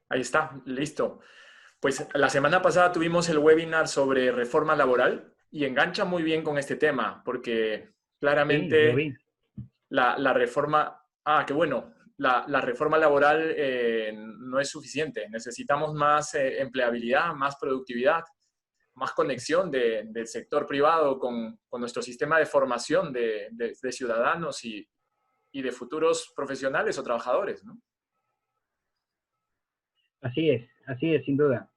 Ahí está, listo. Pues la semana pasada tuvimos el webinar sobre reforma laboral y engancha muy bien con este tema, porque Sí, lo claramente vi. la reforma, qué bueno, la reforma laboral no es suficiente. Necesitamos más empleabilidad, más productividad, más conexión del sector privado con nuestro sistema de formación de ciudadanos y de futuros profesionales o trabajadores, ¿no? Así es, sin duda.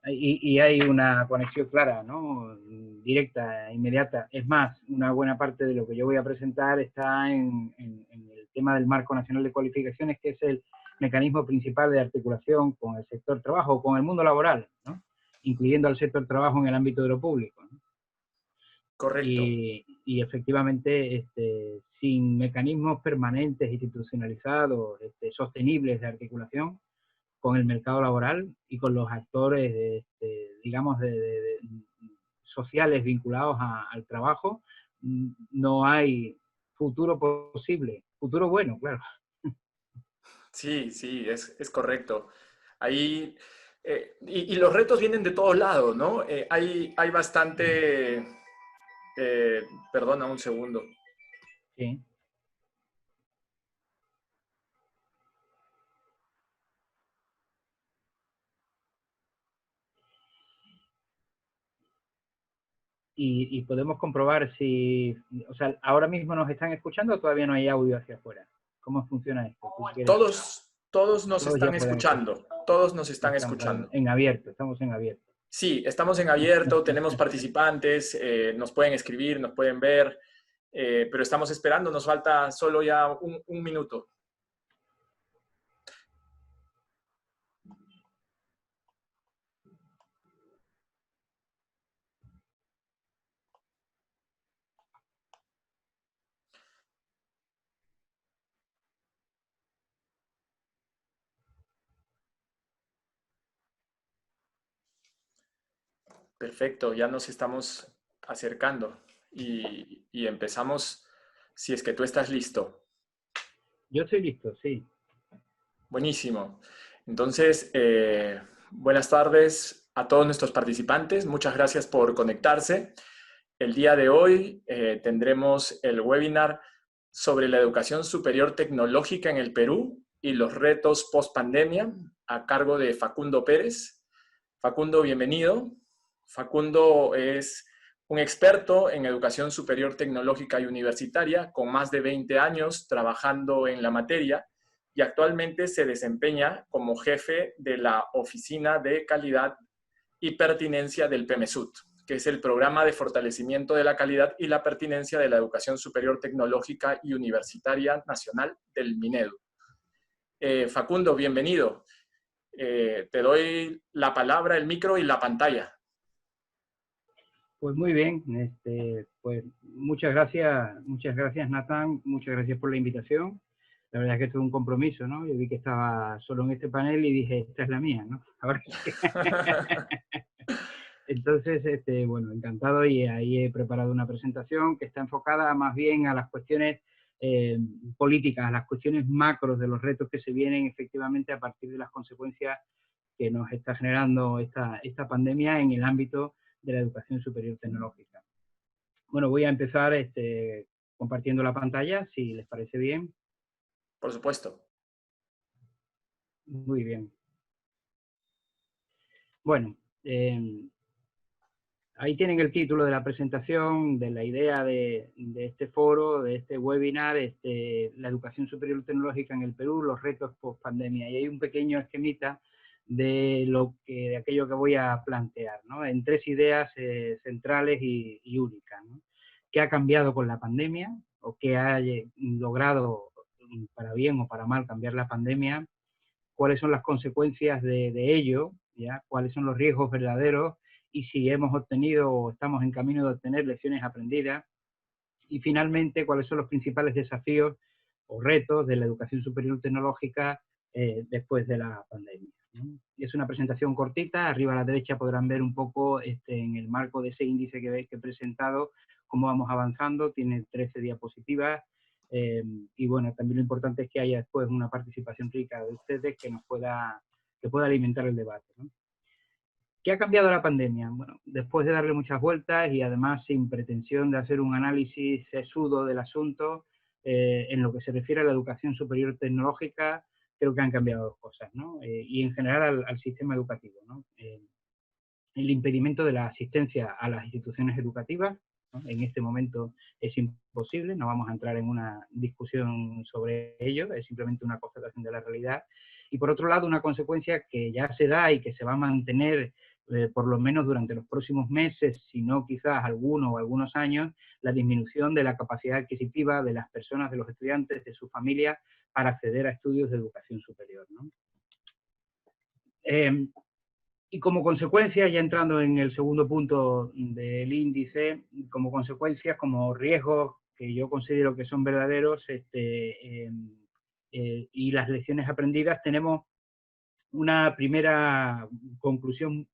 Y hay una conexión clara, ¿no? Directa, inmediata. Es más, una buena parte de lo que yo voy a presentar está en el tema del Marco Nacional de Cualificaciones, que es el mecanismo principal de articulación con el sector trabajo, con el mundo laboral, ¿no? Incluyendo al sector trabajo en el ámbito de lo público, ¿no? Correcto. Y efectivamente, sin mecanismos permanentes, institucionalizados, sostenibles de articulación con el mercado laboral y con los actores, digamos, sociales vinculados al trabajo, no hay futuro posible. Futuro bueno, claro. Sí, sí, es correcto. Ahí, y los retos vienen de todos lados, ¿no? Hay bastante, perdona un segundo. Sí. Y podemos comprobar si, o sea, ahora mismo nos están escuchando o todavía no hay audio hacia afuera. ¿Cómo funciona esto? Tú quieres, Todos nos todos ya están pueden escuchar. escuchando, todos nos están Estamos escuchando. en abierto, estamos en abierto. Sí, estamos en abierto, tenemos participantes, nos pueden escribir, nos pueden ver, pero estamos esperando, nos falta solo ya un minuto. Perfecto, ya nos estamos acercando y empezamos si es que tú estás listo. Yo estoy listo, sí. Buenísimo. Entonces, buenas tardes a todos nuestros participantes. Muchas gracias por conectarse. El día de hoy tendremos el webinar sobre la educación superior tecnológica en el Perú y los retos post-pandemia a cargo de Facundo Pérez. Facundo, bienvenido. Facundo es un experto en educación superior tecnológica y universitaria con más de 20 años trabajando en la materia y actualmente se desempeña como jefe de la Oficina de Calidad y Pertinencia del PEMESUT, que es el Programa de Fortalecimiento de la Calidad y la Pertinencia de la Educación Superior Tecnológica y Universitaria Nacional del MINEDU. Facundo, bienvenido. Te doy la palabra, el micro y la pantalla. Pues muy bien, pues muchas gracias Nathan, muchas gracias por la invitación. La verdad es que esto es un compromiso, ¿no? Yo vi que estaba solo en este panel y dije, esta es la mía, ¿no? Ahora sí. Entonces, bueno, encantado y ahí he preparado una presentación que está enfocada más bien a las cuestiones eh, políticas, a las cuestiones macros de los retos que se vienen efectivamente a partir de las consecuencias que nos está generando esta pandemia en el ámbito de la educación superior tecnológica. Bueno, voy a empezar compartiendo la pantalla, si les parece bien. Por supuesto. Muy bien. Bueno, ahí tienen el título de la presentación, de la idea de este foro, de este webinar, la educación superior tecnológica en el Perú, los retos post pandemia. Y hay un pequeño esquemita de aquello que voy a plantear, ¿no? En tres ideas centrales y únicas, ¿no? ¿Qué ha cambiado con la pandemia? ¿O qué ha logrado, para bien o para mal, cambiar la pandemia? ¿Cuáles son las consecuencias de ello? ¿Ya? ¿Cuáles son los riesgos verdaderos? Y si hemos obtenido o estamos en camino de obtener lecciones aprendidas. Y finalmente, cuáles son los principales desafíos o retos de la educación superior tecnológica después de la pandemia, ¿no? Y es una presentación cortita, arriba a la derecha podrán ver un poco en el marco de ese índice que veis que he presentado, cómo vamos avanzando, tiene 13 diapositivas, y bueno, también lo importante es que haya después una participación rica de ustedes que que pueda alimentar el debate, ¿no? ¿Qué ha cambiado la pandemia? Bueno, después de darle muchas vueltas y además sin pretensión de hacer un análisis sesudo del asunto, en lo que se refiere a la educación superior tecnológica, creo que han cambiado dos cosas, ¿no? Y en general al sistema educativo, ¿no? El impedimento de la asistencia a las instituciones educativas, ¿no? En este momento es imposible, no vamos a entrar en una discusión sobre ello, es simplemente una constatación de la realidad. Y por otro lado, una consecuencia que ya se da y que se va a mantener por lo menos durante los próximos meses, si no quizás algunos años, la disminución de la capacidad adquisitiva de las personas, de los estudiantes, de sus familias, para acceder a estudios de educación superior, ¿no? Y como consecuencia, ya entrando en el segundo punto del índice, como consecuencias, como riesgos que yo considero que son verdaderos, y las lecciones aprendidas, tenemos una primera conclusión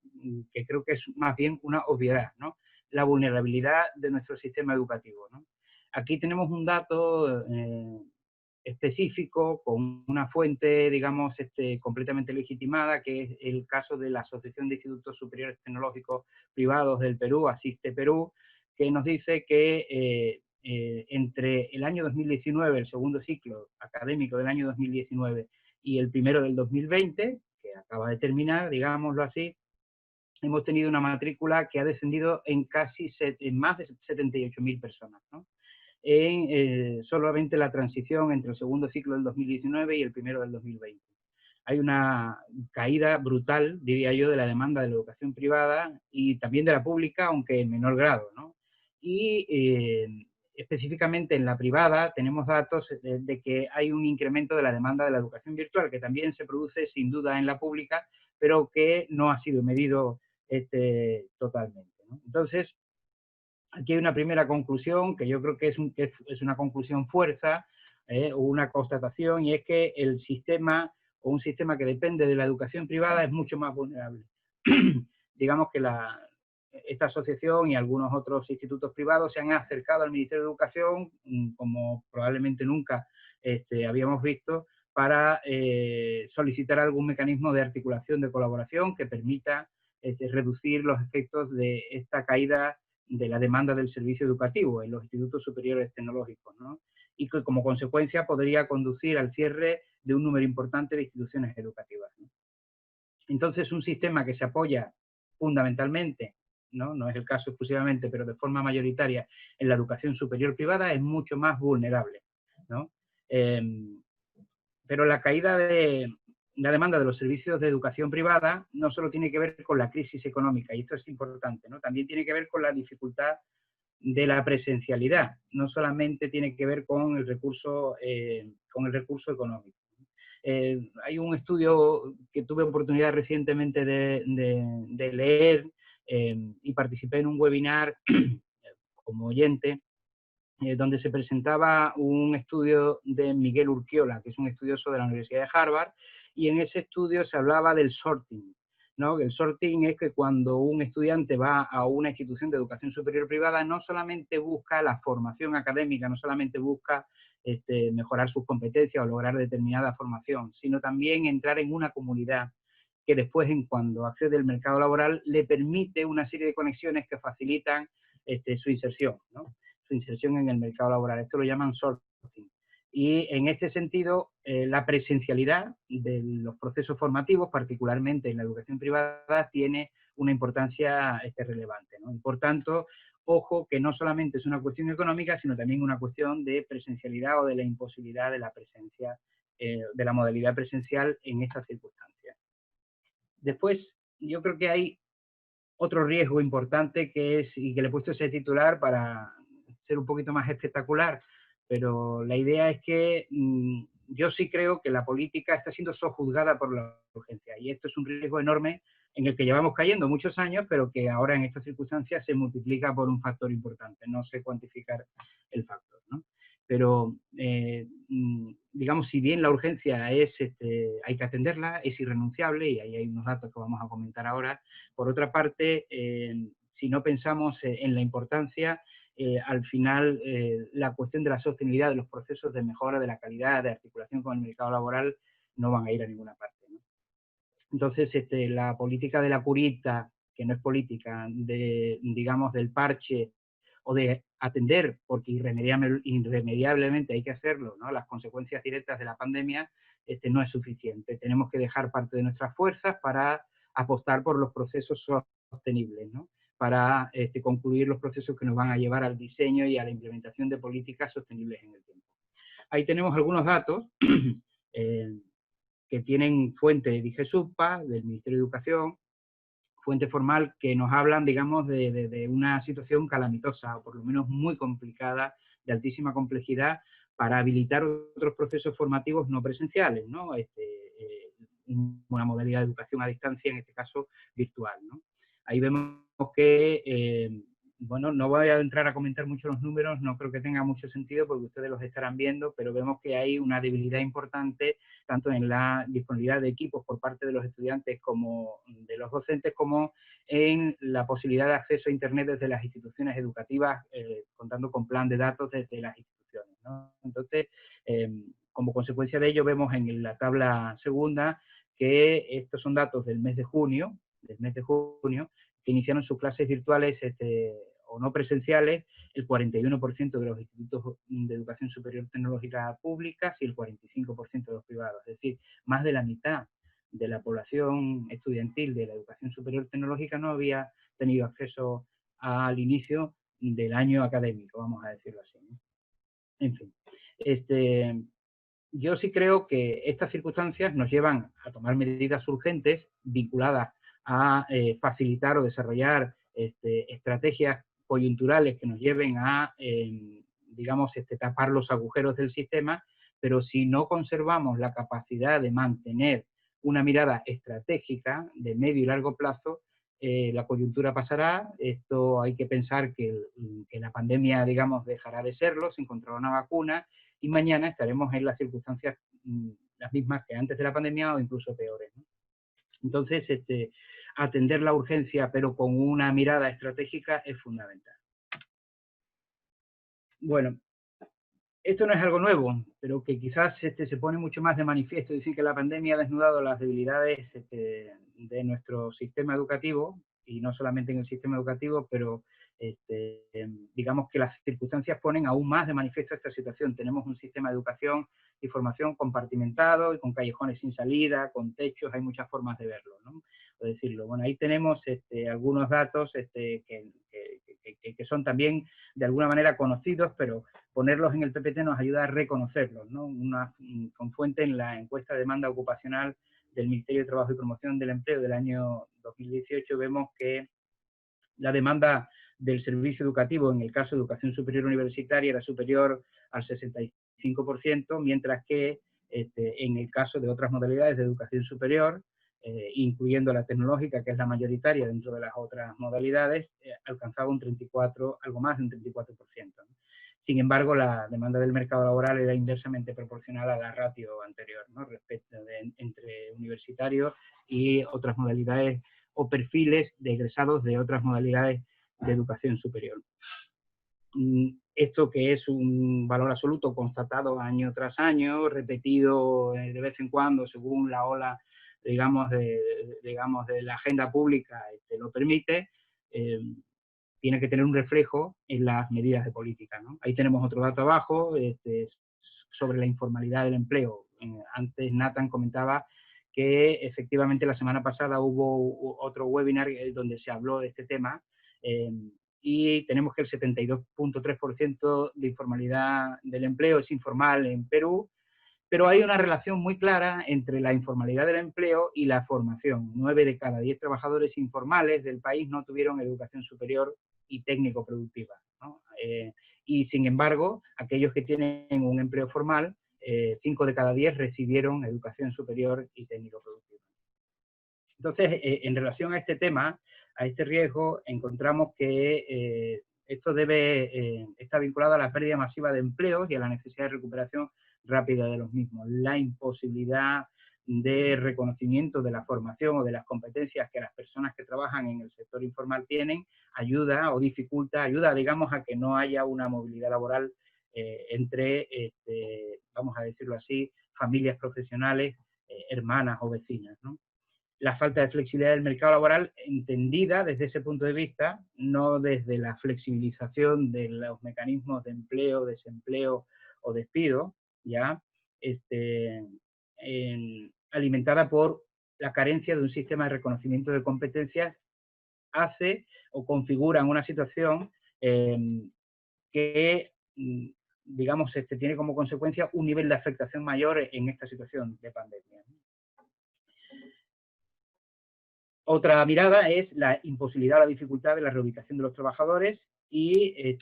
que creo que es más bien una obviedad, ¿no? La vulnerabilidad de nuestro sistema educativo, ¿no? Aquí tenemos un dato específico, con una fuente, digamos, completamente legitimada, que es el caso de la Asociación de Institutos Superiores Tecnológicos Privados del Perú, Asiste Perú, que nos dice que entre el año 2019, el segundo ciclo académico del año 2019, y el primero del 2020, que acaba de terminar, digámoslo así, hemos tenido una matrícula que ha descendido en más de 78.000 personas, ¿no? En solamente la transición entre el segundo ciclo del 2019 y el primero del 2020. Hay una caída brutal, diría yo, de la demanda de la educación privada y también de la pública, aunque en menor grado, ¿no? Y específicamente en la privada tenemos datos de que hay un incremento de la demanda de la educación virtual, que también se produce sin duda en la pública, pero que no ha sido medido totalmente, ¿no? Entonces, aquí hay una primera conclusión que yo creo que es una conclusión fuerza, o una constatación, y es que el sistema o un sistema que depende de la educación privada es mucho más vulnerable. Digamos que esta asociación y algunos otros institutos privados se han acercado al Ministerio de Educación, como probablemente nunca habíamos visto, para solicitar algún mecanismo de articulación, de colaboración que permita reducir los efectos de esta caída de la demanda del servicio educativo en los institutos superiores tecnológicos, ¿no? Y que como consecuencia podría conducir al cierre de un número importante de instituciones educativas, ¿no? Entonces, un sistema que se apoya fundamentalmente, no es el caso exclusivamente, pero de forma mayoritaria, en la educación superior privada es mucho más vulnerable, ¿no? Pero la caída de la demanda de los servicios de educación privada no solo tiene que ver con la crisis económica, y esto es importante, ¿no? También tiene que ver con la dificultad de la presencialidad, no solamente tiene que ver con el recurso económico. Hay un estudio que tuve oportunidad recientemente de leer, y participé en un webinar como oyente, donde se presentaba un estudio de Miguel Urquiola, que es un estudioso de la Universidad de Harvard, y en ese estudio se hablaba del sorting, ¿no? El sorting es que cuando un estudiante va a una institución de educación superior privada, no solamente busca la formación académica, no solamente busca mejorar sus competencias o lograr determinada formación, sino también entrar en una comunidad que después, cuando accede al mercado laboral, le permite una serie de conexiones que facilitan su inserción, ¿no? Su inserción en el mercado laboral. Esto lo llaman sorting. Y en este sentido, la presencialidad de los procesos formativos, particularmente en la educación privada, tiene una importancia relevante, ¿no? Y por tanto, ojo que no solamente es una cuestión económica, sino también una cuestión de presencialidad o de la imposibilidad de la presencia, de la modalidad presencial en estas circunstancias. Después, yo creo que hay otro riesgo importante que es, y que le he puesto ese titular para ser un poquito más espectacular, pero la idea es que yo sí creo que la política está siendo sojuzgada por la urgencia, y esto es un riesgo enorme en el que llevamos cayendo muchos años, pero que ahora en estas circunstancias se multiplica por un factor importante. No sé cuantificar el factor, ¿no? Pero, digamos, si bien la urgencia hay que atenderla, es irrenunciable, y ahí hay unos datos que vamos a comentar ahora. Por otra parte, si no pensamos en la importancia, al final la cuestión de la sostenibilidad de los procesos de mejora de la calidad, de articulación con el mercado laboral, no van a ir a ninguna parte, ¿no? Entonces, la política de la curita, que no es política, digamos, del parche o de atender, porque irremediablemente hay que hacerlo, ¿no?, las consecuencias directas de la pandemia, no es suficiente. Tenemos que dejar parte de nuestras fuerzas para apostar por los procesos sostenibles, ¿no?, para concluir los procesos que nos van a llevar al diseño y a la implementación de políticas sostenibles en el tiempo. Ahí tenemos algunos datos que tienen fuente de DIGESUPA, del Ministerio de Educación, fuente formal, que nos hablan, digamos, de una situación calamitosa, o por lo menos muy complicada, de altísima complejidad, para habilitar otros procesos formativos no presenciales, ¿no? Una modalidad de educación a distancia, en este caso virtual, ¿no? Ahí vemos que, bueno, no voy a entrar a comentar mucho los números, no creo que tenga mucho sentido porque ustedes los estarán viendo, pero vemos que hay una debilidad importante tanto en la disponibilidad de equipos por parte de los estudiantes como de los docentes, como en la posibilidad de acceso a Internet desde las instituciones educativas, contando con plan de datos desde las instituciones, ¿no? Entonces, como consecuencia de ello, vemos en la tabla segunda que estos son datos del mes de junio, que iniciaron sus clases virtuales o no presenciales, el 41% de los institutos de educación superior tecnológica públicas y el 45% de los privados. Es decir, más de la mitad de la población estudiantil de la educación superior tecnológica no había tenido acceso al inicio del año académico, vamos a decirlo así, ¿no? En fin, yo sí creo que estas circunstancias nos llevan a tomar medidas urgentes vinculadas a facilitar o desarrollar estrategias coyunturales que nos lleven a, digamos, tapar los agujeros del sistema, pero si no conservamos la capacidad de mantener una mirada estratégica de medio y largo plazo, la coyuntura pasará. Esto hay que pensar que la pandemia, digamos, dejará de serlo, se encontrará una vacuna, y mañana estaremos en las circunstancias las mismas que antes de la pandemia o incluso peores, ¿no? Entonces, atender la urgencia, pero con una mirada estratégica, es fundamental. Bueno, esto no es algo nuevo, pero que quizás se pone mucho más de manifiesto. Dicen que la pandemia ha desnudado las debilidades de nuestro sistema educativo, y no solamente en el sistema educativo, pero digamos que las circunstancias ponen aún más de manifiesto esta situación. Tenemos un sistema de educación y formación compartimentado y con callejones sin salida, con techos, hay muchas formas de verlo, ¿no?, o decirlo. Bueno, ahí tenemos algunos datos que son también de alguna manera conocidos, pero ponerlos en el PPT nos ayuda a reconocerlos, ¿no? Con fuente en la encuesta de demanda ocupacional del Ministerio de Trabajo y Promoción del Empleo del año 2018, vemos que la demanda del servicio educativo, en el caso de educación superior universitaria, era superior al 65%, mientras que en el caso de otras modalidades de educación superior, incluyendo la tecnológica, que es la mayoritaria dentro de las otras modalidades, alcanzaba un 34, algo más de un 34%, ¿no? Sin embargo, la demanda del mercado laboral era inversamente proporcional a la ratio anterior, ¿no?, respecto entre universitarios y otras modalidades o perfiles de egresados de otras modalidades de educación superior. Esto, que es un valor absoluto constatado año tras año, repetido de vez en cuando según la ola, digamos, de la agenda pública lo permite, tiene que tener un reflejo en las medidas de política, ¿no? Ahí tenemos otro dato abajo sobre la informalidad del empleo. Antes Nathan comentaba que efectivamente la semana pasada hubo otro webinar donde se habló de este tema, y tenemos que el 72.3% de informalidad del empleo es informal en Perú, pero hay una relación muy clara entre la informalidad del empleo y la formación. 9 de cada 10 trabajadores informales del país no tuvieron educación superior y técnico-productiva, ¿no? Y sin embargo, aquellos que tienen un empleo formal, 5 de cada 10 recibieron educación superior y técnico-productiva. Entonces, en relación a este tema, a este riesgo, encontramos que esto está vinculado a la pérdida masiva de empleos y a la necesidad de recuperación rápida de los mismos. La imposibilidad de reconocimiento de la formación o de las competencias que las personas que trabajan en el sector informal tienen, ayuda, digamos, a que no haya una movilidad laboral entre, vamos a decirlo así, familias profesionales, hermanas o vecinas, ¿no? la falta de flexibilidad del mercado laboral entendida desde ese punto de vista, no desde la flexibilización de los mecanismos de empleo, desempleo o despido, ya, alimentada por la carencia de un sistema de reconocimiento de competencias, hace o configura una situación que, digamos, tiene como consecuencia un nivel de afectación mayor en esta situación de pandemia. Otra mirada es la imposibilidad o la dificultad de la reubicación de los trabajadores y,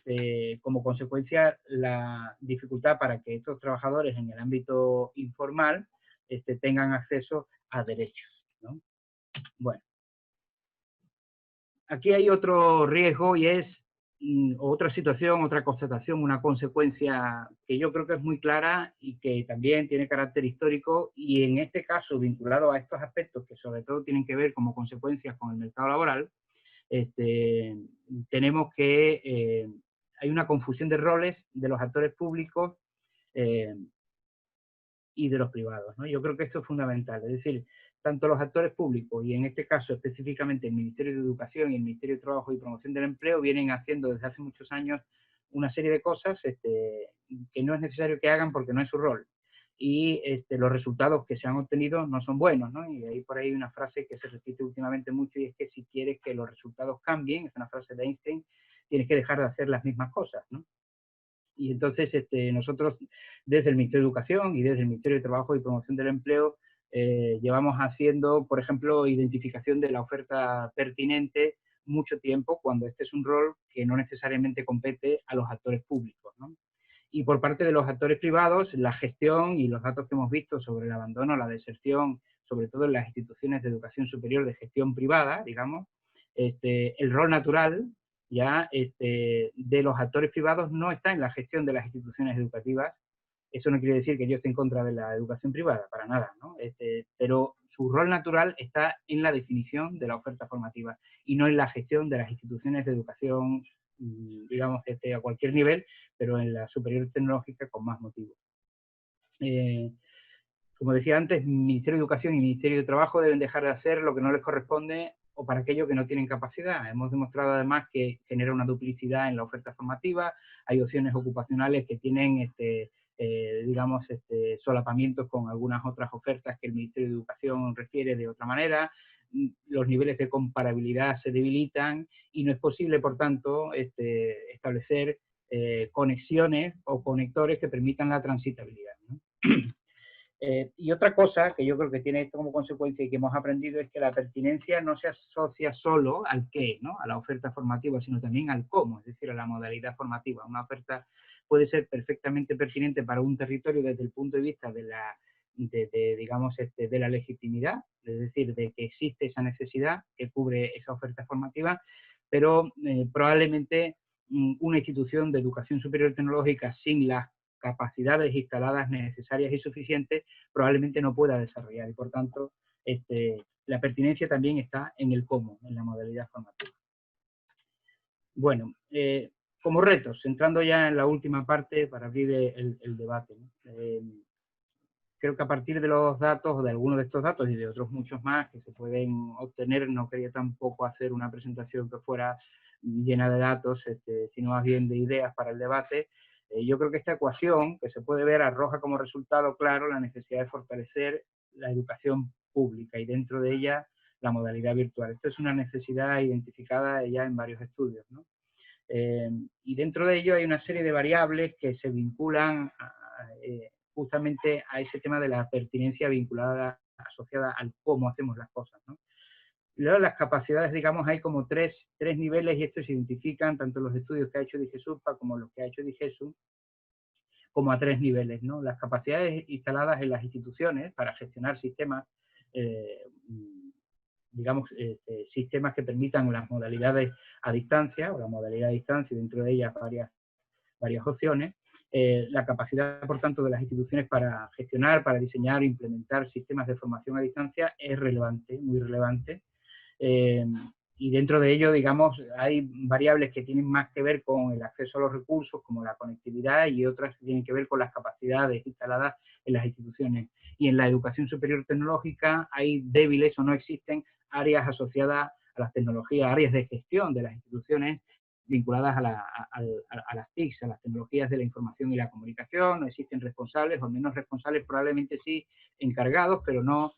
como consecuencia, la dificultad para que estos trabajadores en el ámbito informal tengan acceso a derechos, ¿no? Bueno, aquí hay otro riesgo y es otra situación, otra constatación, una consecuencia que yo creo que es muy clara y que también tiene carácter histórico, y en este caso vinculado a estos aspectos que sobre todo tienen que ver como consecuencias con el mercado laboral. Tenemos que hay una confusión de roles de los actores públicos y de los privados, ¿no? Yo creo que esto es fundamental, es decir, tanto los actores públicos y en este caso específicamente el Ministerio de Educación y el Ministerio de Trabajo y Promoción del Empleo vienen haciendo desde hace muchos años una serie de cosas que no es necesario que hagan porque no es su rol. Y los resultados que se han obtenido no son buenos, ¿no? Y ahí por ahí una frase que se repite últimamente mucho, y es que si quieres que los resultados cambien, es una frase de Einstein, tienes que dejar de hacer las mismas cosas, ¿no? Y entonces nosotros desde el Ministerio de Educación y desde el Ministerio de Trabajo y Promoción del Empleo llevamos haciendo, por ejemplo, identificación de la oferta pertinente mucho tiempo, cuando este es un rol que no necesariamente compete a los actores públicos, ¿no? Y por parte de los actores privados, la gestión y los datos que hemos visto sobre el abandono, la deserción, sobre todo en las instituciones de educación superior de gestión privada, digamos, el rol natural ya de los actores privados no está en la gestión de las instituciones educativas. Eso no quiere decir que yo esté en contra de la educación privada, para nada, ¿no? Pero su rol natural está en la definición de la oferta formativa y no en la gestión de las instituciones de educación, digamos, a cualquier nivel, pero en la superior tecnológica con más motivo. Como decía antes, Ministerio de Educación y Ministerio de Trabajo deben dejar de hacer lo que no les corresponde o para aquellos que no tienen capacidad. Hemos demostrado además que genera una duplicidad en la oferta formativa, hay opciones ocupacionales que tienen, digamos, solapamientos con algunas otras ofertas que el Ministerio de Educación refiere de otra manera, los niveles de comparabilidad se debilitan y no es posible, por tanto, establecer conexiones o conectores que permitan la transitabilidad, ¿no? Y otra cosa que yo creo que tiene esto como consecuencia y que hemos aprendido es que la pertinencia no se asocia solo al qué, ¿no? A la oferta formativa, sino también al cómo, es decir, a la modalidad formativa. Una oferta puede ser perfectamente pertinente para un territorio desde el punto de vista de la, digamos, de la legitimidad, es decir, de que existe esa necesidad que cubre esa oferta formativa, pero probablemente una institución de educación superior tecnológica sin las capacidades instaladas necesarias y suficientes probablemente no pueda desarrollar, y por tanto la pertinencia también está en el cómo, en la modalidad formativa. Bueno, como retos, entrando ya en la última parte para abrir el debate, ¿no? Creo que a partir de los datos, o de algunos de estos datos y de otros muchos más que se pueden obtener, no quería tampoco hacer una presentación que fuera llena de datos, sino más bien de ideas para el debate. Yo creo que esta ecuación, que se puede ver, arroja como resultado claro la necesidad de fortalecer la educación pública y dentro de ella la modalidad virtual. Esto es una necesidad identificada ya en varios estudios, ¿no? Y dentro de ello hay una serie de variables que se vinculan justamente a ese tema de la pertinencia vinculada, asociada al cómo hacemos las cosas, ¿no? Y luego las capacidades, digamos, hay como tres niveles, y estos se identifican tanto en los estudios que ha hecho DiGeSurpa como los que ha hecho DiGeSu, como a 3 niveles, ¿no? Las capacidades instaladas en las instituciones para gestionar sistemas, digamos, sistemas que permitan las modalidades a distancia, o la modalidad a distancia, y dentro de ellas varias opciones. La capacidad, por tanto, de las instituciones para gestionar, para diseñar e implementar sistemas de formación a distancia es relevante, muy relevante. Y dentro de ello, digamos, hay variables que tienen más que ver con el acceso a los recursos, como la conectividad, y otras que tienen que ver con las capacidades instaladas en las instituciones. y en la educación superior tecnológica hay débiles o no existen áreas asociadas a las tecnologías, áreas de gestión de las instituciones vinculadas a las TICs, a las tecnologías de la información y la comunicación. No existen responsables, o menos responsables, probablemente sí encargados, pero no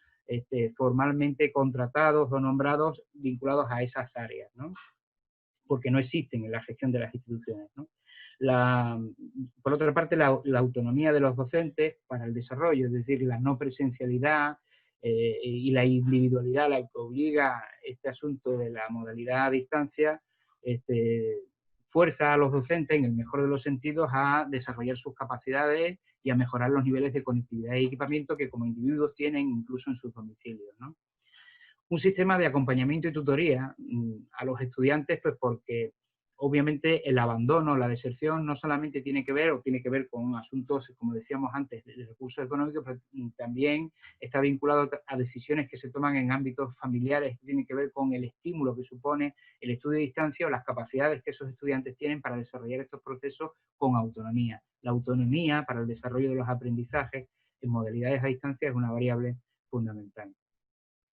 formalmente contratados o nombrados vinculados a esas áreas, ¿no? Porque no existen en la gestión de las instituciones, ¿no? Por otra parte, la autonomía de los docentes para el desarrollo, es decir, la no presencialidad y la individualidad a la que obliga este asunto de la modalidad a distancia, fuerza a los docentes, en el mejor de los sentidos, a desarrollar sus capacidades y a mejorar los niveles de conectividad y equipamiento que como individuos tienen incluso en sus domicilios, ¿no? Un sistema de acompañamiento y tutoría a los estudiantes, pues porque obviamente el abandono, la deserción, no solamente tiene que ver con asuntos, como decíamos antes, de recursos económicos, pero también está vinculado a decisiones que se toman en ámbitos familiares, que tienen que ver con el estímulo que supone el estudio a distancia o las capacidades que esos estudiantes tienen para desarrollar estos procesos con autonomía. La autonomía para el desarrollo de los aprendizajes en modalidades a distancia es una variable fundamental.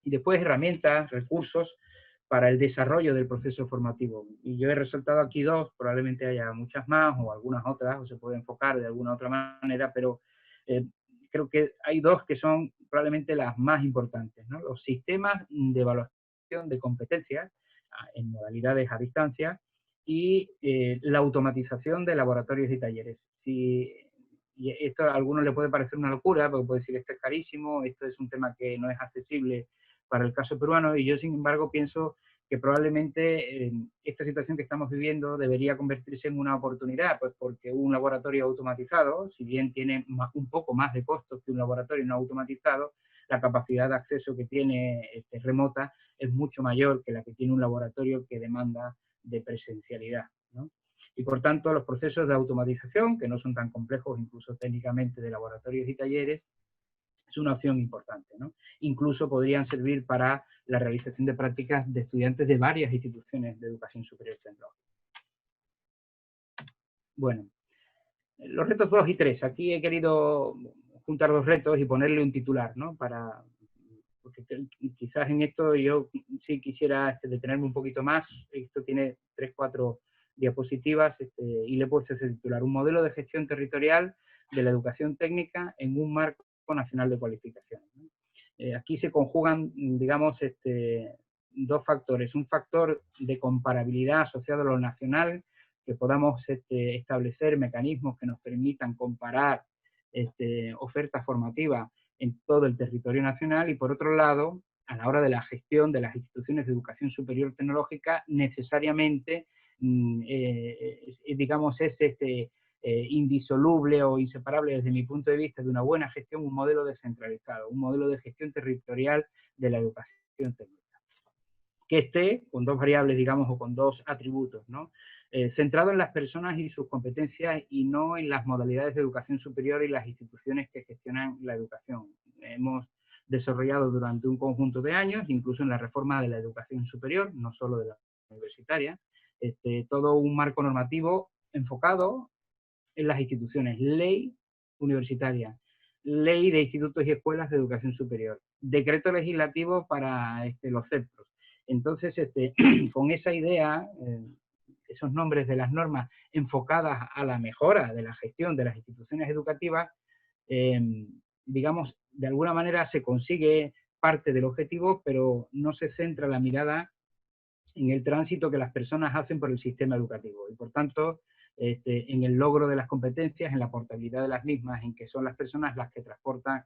Y después herramientas, recursos para el desarrollo del proceso formativo. Y yo he resaltado aquí dos, probablemente haya muchas más o algunas otras, o se puede enfocar de alguna otra manera, pero creo que hay dos que son probablemente las más importantes, ¿no? Los sistemas de evaluación de competencias en modalidades a distancia y la automatización de laboratorios y talleres. Y esto a algunos le puede parecer una locura, porque puede decir esto es carísimo, esto es un tema que no es accesible para el caso peruano, y yo sin embargo pienso que probablemente esta situación que estamos viviendo debería convertirse en una oportunidad, pues porque un laboratorio automatizado, si bien tiene un poco más de costos que un laboratorio no automatizado, la capacidad de acceso que tiene remota es mucho mayor que la que tiene un laboratorio que demanda de presencialidad, ¿no? Y por tanto los procesos de automatización, que no son tan complejos incluso técnicamente, de laboratorios y talleres, es una opción importante, ¿no? Incluso podrían servir para la realización de prácticas de estudiantes de varias instituciones de educación superior tecnológica. Bueno, los retos 2 y 3. Aquí he querido juntar dos retos y ponerle un titular, ¿no? Porque quizás en esto yo sí quisiera detenerme un poquito más. Esto tiene 3, 4 diapositivas y le he puesto ese titular: un modelo de gestión territorial de la educación técnica en un marco nacional de cualificaciones, ¿no? Aquí se conjugan, digamos, dos factores. Un factor de comparabilidad asociado a lo nacional, que podamos establecer mecanismos que nos permitan comparar ofertas formativas en todo el territorio nacional, y por otro lado, a la hora de la gestión de las instituciones de educación superior tecnológica, necesariamente, digamos, es indisoluble o inseparable desde mi punto de vista de una buena gestión, un modelo descentralizado, un modelo de gestión territorial de la educación técnica, que esté con dos variables, digamos, o con dos atributos, ¿no? Centrado en las personas y sus competencias y no en las modalidades de educación superior y las instituciones que gestionan la educación. Hemos desarrollado durante un conjunto de años, incluso en la reforma de la educación superior, no solo de la universitaria, todo un marco normativo enfocado en las instituciones: ley universitaria, ley de institutos y escuelas de educación superior, decreto legislativo para los centros. Entonces, con esa idea, esos nombres de las normas enfocadas a la mejora de la gestión de las instituciones educativas, digamos, de alguna manera se consigue parte del objetivo, pero no se centra la mirada en el tránsito que las personas hacen por el sistema educativo, y por tanto, en el logro de las competencias, en la portabilidad de las mismas, en que son las personas las que transportan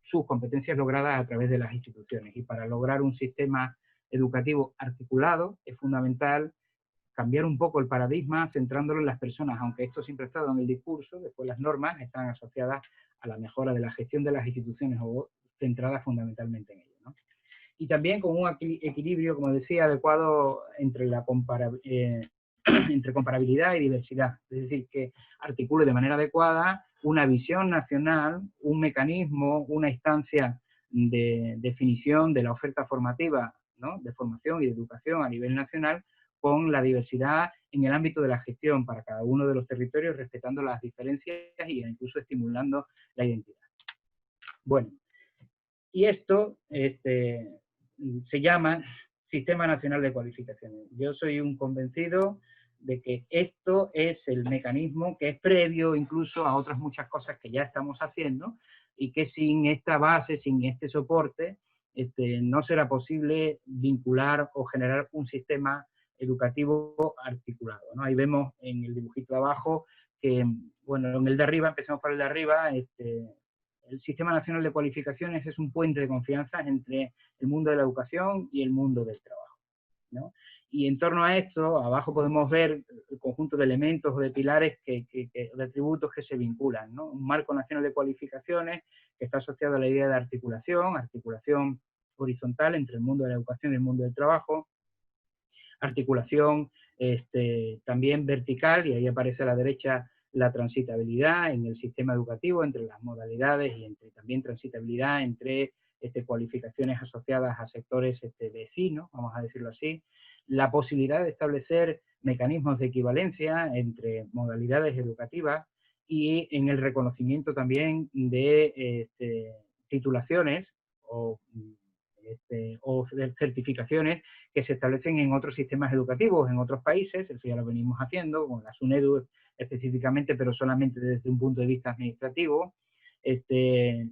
sus competencias logradas a través de las instituciones. Y para lograr un sistema educativo articulado es fundamental cambiar un poco el paradigma, centrándolo en las personas, aunque esto siempre ha estado en el discurso. Después las normas están asociadas a la mejora de la gestión de las instituciones o centradas fundamentalmente en ello, ¿no? Y también con un equilibrio, como decía, adecuado entre entre comparabilidad y diversidad. Es decir, que articule de manera adecuada una visión nacional, un mecanismo, una instancia de definición de la oferta formativa, ¿no?, de formación y de educación a nivel nacional, con la diversidad en el ámbito de la gestión para cada uno de los territorios, respetando las diferencias e incluso estimulando la identidad. Bueno, Y esto se llama Sistema Nacional de Cualificaciones. Yo soy un convencido de que esto es el mecanismo que es previo incluso a otras muchas cosas que ya estamos haciendo y que sin esta base, sin este soporte, no será posible vincular o generar un sistema educativo articulado, ¿no? Ahí vemos en el dibujito de abajo que, bueno, en el de arriba, empezamos por el de arriba, el Sistema Nacional de Cualificaciones es un puente de confianza entre el mundo de la educación y el mundo del trabajo, ¿no? Y en torno a esto, abajo podemos ver el conjunto de elementos o de pilares, de atributos que se vinculan, ¿no? Un marco nacional de cualificaciones que está asociado a la idea de articulación horizontal entre el mundo de la educación y el mundo del trabajo, articulación también vertical, y ahí aparece a la derecha la transitabilidad en el sistema educativo entre las modalidades y también transitabilidad entre cualificaciones asociadas a sectores vecinos, vamos a decirlo así, la posibilidad de establecer mecanismos de equivalencia entre modalidades educativas y en el reconocimiento también de titulaciones o certificaciones que se establecen en otros sistemas educativos, en otros países, eso ya lo venimos haciendo, con la SUNEDU específicamente, pero solamente desde un punto de vista administrativo,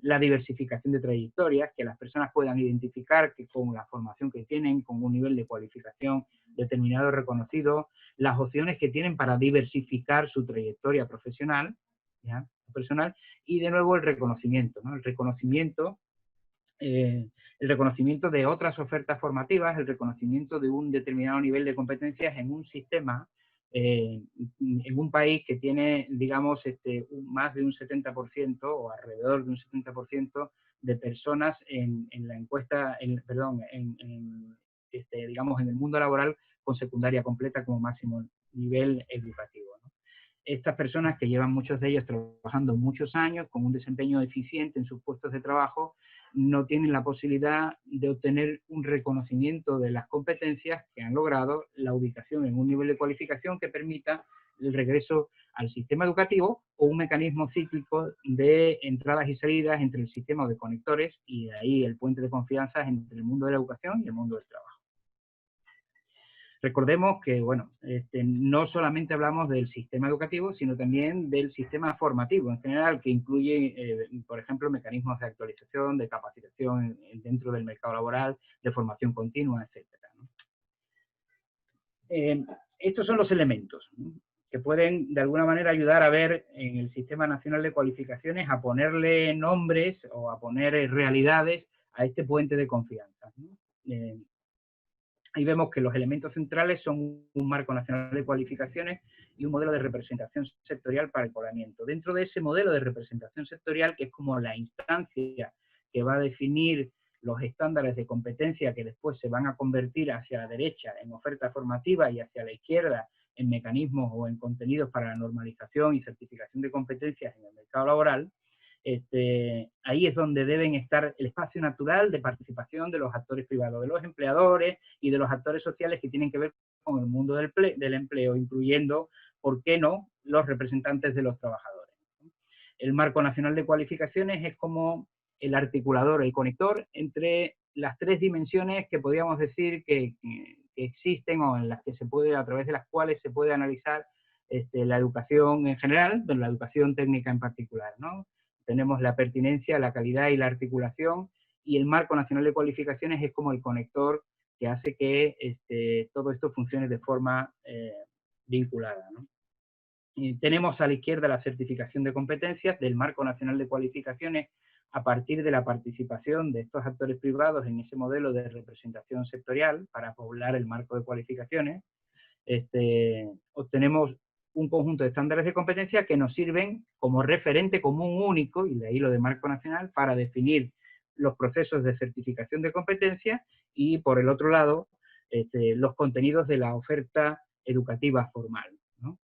la diversificación de trayectorias, que las personas puedan identificar que con la formación que tienen, con un nivel de cualificación determinado reconocido, las opciones que tienen para diversificar su trayectoria profesional, ¿ya? Personal, y de nuevo el reconocimiento, ¿no? El reconocimiento de otras ofertas formativas, el reconocimiento de un determinado nivel de competencias en un sistema, en un país que tiene, digamos, más de un 70% o alrededor de un 70% de personas en la encuesta, digamos, en el mundo laboral con secundaria completa como máximo nivel educativo, ¿no? Estas personas que llevan muchos de ellos trabajando muchos años con un desempeño eficiente en sus puestos de trabajo, no tienen la posibilidad de obtener un reconocimiento de las competencias que han logrado, la ubicación en un nivel de cualificación que permita el regreso al sistema educativo o un mecanismo cíclico de entradas y salidas entre el sistema de conectores y de ahí el puente de confianza entre el mundo de la educación y el mundo del trabajo. Recordemos que, bueno, no solamente hablamos del sistema educativo, sino también del sistema formativo en general, que incluye, por ejemplo, mecanismos de actualización, de capacitación dentro del mercado laboral, de formación continua, etcétera, ¿no? Estos son los elementos, ¿no?, que pueden, de alguna manera, ayudar a ver en el Sistema Nacional de Cualificaciones, a ponerle nombres o a poner realidades a este puente de confianza, ¿no? Ahí vemos que los elementos centrales son un marco nacional de cualificaciones y un modelo de representación sectorial para el colamiento. Dentro de ese modelo de representación sectorial, que es como la instancia que va a definir los estándares de competencia que después se van a convertir hacia la derecha en oferta formativa y hacia la izquierda en mecanismos o en contenidos para la normalización y certificación de competencias en el mercado laboral, ahí es donde deben estar el espacio natural de participación de los actores privados, de los empleadores y de los actores sociales que tienen que ver con el mundo del empleo, incluyendo, ¿por qué no?, los representantes de los trabajadores. El Marco Nacional de Cualificaciones es como el articulador, el conector entre las tres dimensiones que podríamos decir que existen o en las que se puede, a través de las cuales se puede analizar la educación en general, pero la educación técnica en particular, ¿no? Tenemos la pertinencia, la calidad y la articulación, y el Marco Nacional de Cualificaciones es como el conector que hace que todo esto funcione de forma vinculada, ¿no? Y tenemos a la izquierda la certificación de competencias del Marco Nacional de Cualificaciones a partir de la participación de estos actores privados en ese modelo de representación sectorial para poblar el marco de cualificaciones. Obtenemos un conjunto de estándares de competencia que nos sirven como referente común único, y de ahí lo de marco nacional, para definir los procesos de certificación de competencia y, por el otro lado, los contenidos de la oferta educativa formal, ¿no?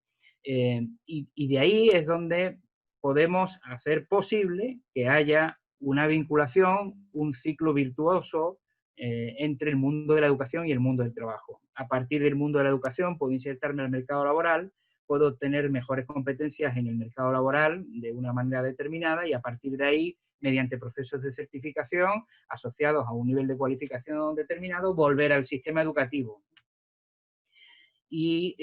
Y de ahí es donde podemos hacer posible que haya una vinculación, un ciclo virtuoso entre el mundo de la educación y el mundo del trabajo. A partir del mundo de la educación puedo insertarme al mercado laboral, puedo obtener mejores competencias en el mercado laboral de una manera determinada y a partir de ahí mediante procesos de certificación asociados a un nivel de cualificación determinado, volver al sistema educativo. Y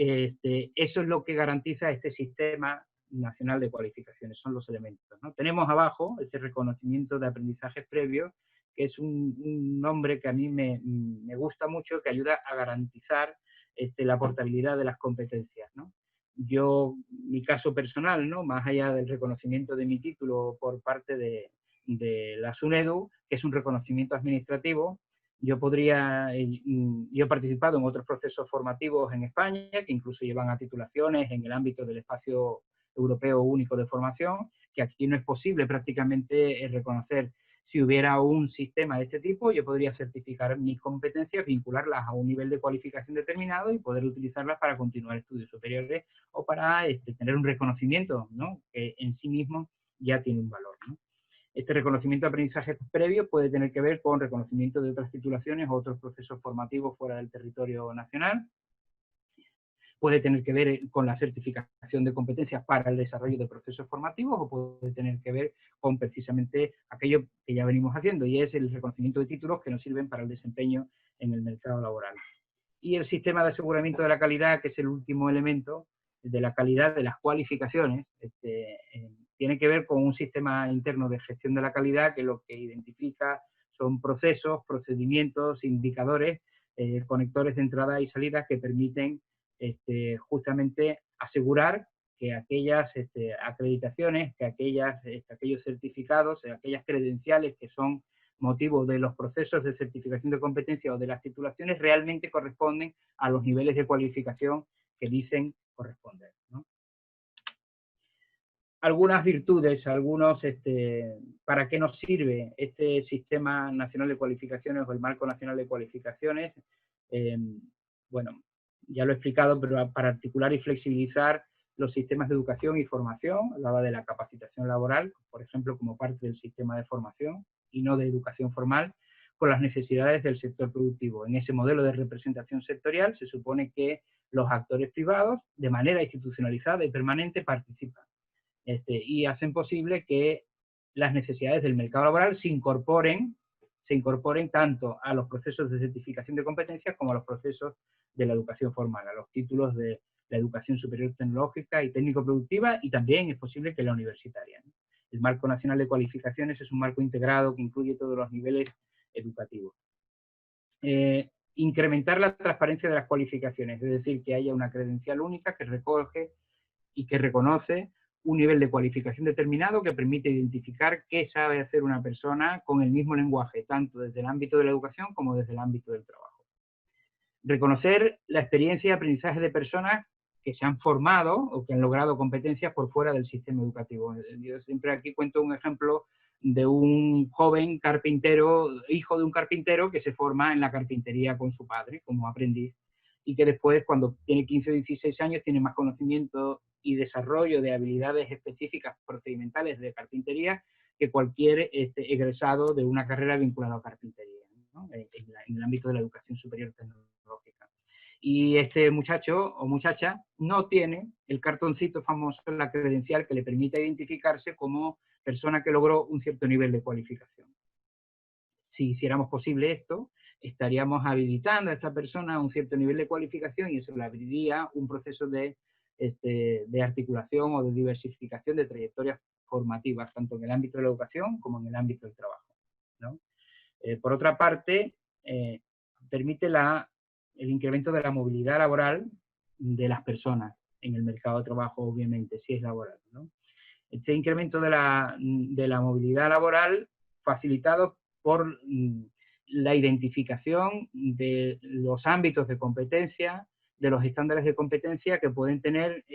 eso es lo que garantiza este sistema nacional de cualificaciones, son los elementos, ¿no? Tenemos abajo ese reconocimiento de aprendizajes previos, que es un nombre que a mí me gusta mucho, que ayuda a garantizar la portabilidad de las competencias, ¿no? Yo, mi caso personal, ¿no? Más allá del reconocimiento de mi título por parte de la SUNEDU, que es un reconocimiento administrativo, yo he participado en otros procesos formativos en España, que incluso llevan a titulaciones en el ámbito del Espacio Europeo Único de Formación, que aquí no es posible prácticamente reconocer. Si hubiera un sistema de este tipo, yo podría certificar mis competencias, vincularlas a un nivel de cualificación determinado y poder utilizarlas para continuar estudios superiores o para tener un reconocimiento, ¿no? Que en sí mismo ya tiene un valor, ¿no? Este reconocimiento de aprendizaje previo puede tener que ver con reconocimiento de otras titulaciones o otros procesos formativos fuera del territorio nacional. Puede tener que ver con la certificación de competencias para el desarrollo de procesos formativos o puede tener que ver con precisamente aquello que ya venimos haciendo, y es el reconocimiento de títulos que nos sirven para el desempeño en el mercado laboral. Y el sistema de aseguramiento de la calidad, que es el último elemento de la calidad de las cualificaciones, tiene que ver con un sistema interno de gestión de la calidad que lo que identifica son procesos, procedimientos, indicadores, conectores de entrada y salida que permiten justamente asegurar que aquellas acreditaciones, que aquellos certificados, aquellas credenciales que son motivo de los procesos de certificación de competencia o de las titulaciones realmente corresponden a los niveles de cualificación que dicen corresponder, ¿no? Algunas virtudes, ¿para qué nos sirve este Sistema Nacional de Cualificaciones o el Marco Nacional de Cualificaciones? Bueno, ya lo he explicado, pero para articular y flexibilizar los sistemas de educación y formación, hablaba de la capacitación laboral, por ejemplo, como parte del sistema de formación y no de educación formal, con las necesidades del sector productivo. En ese modelo de representación sectorial se supone que los actores privados, de manera institucionalizada y permanente, participan y hacen posible que las necesidades del mercado laboral se incorporen tanto a los procesos de certificación de competencias como a los procesos de la educación formal, a los títulos de la educación superior tecnológica y técnico-productiva, y también es posible que la universitaria, ¿no? El Marco Nacional de Cualificaciones es un marco integrado que incluye todos los niveles educativos. Incrementar la transparencia de las cualificaciones, es decir, que haya una credencial única que recoge y que reconoce un nivel de cualificación determinado que permite identificar qué sabe hacer una persona con el mismo lenguaje, tanto desde el ámbito de la educación como desde el ámbito del trabajo. Reconocer la experiencia y aprendizaje de personas que se han formado o que han logrado competencias por fuera del sistema educativo. Yo siempre aquí cuento un ejemplo de un joven carpintero, hijo de un carpintero, que se forma en la carpintería con su padre como aprendiz, y que después, cuando tiene 15 o 16 años, tiene más conocimiento y desarrollo de habilidades específicas procedimentales de carpintería que cualquier egresado de una carrera vinculada a carpintería, ¿no? En el ámbito de la educación superior tecnológica. Y este muchacho o muchacha no tiene el cartoncito famoso, la credencial que le permite identificarse como persona que logró un cierto nivel de cualificación. Si hiciéramos posible esto, estaríamos habilitando a esta persona a un cierto nivel de cualificación y eso le abriría un proceso de articulación o de diversificación de trayectorias formativas, tanto en el ámbito de la educación como en el ámbito del trabajo, ¿no? Por otra parte, permite el incremento de la movilidad laboral de las personas en el mercado de trabajo, obviamente, si es laboral, ¿no? Este incremento de la movilidad laboral facilitado por la identificación de los ámbitos de competencia, de los estándares de competencia que pueden tener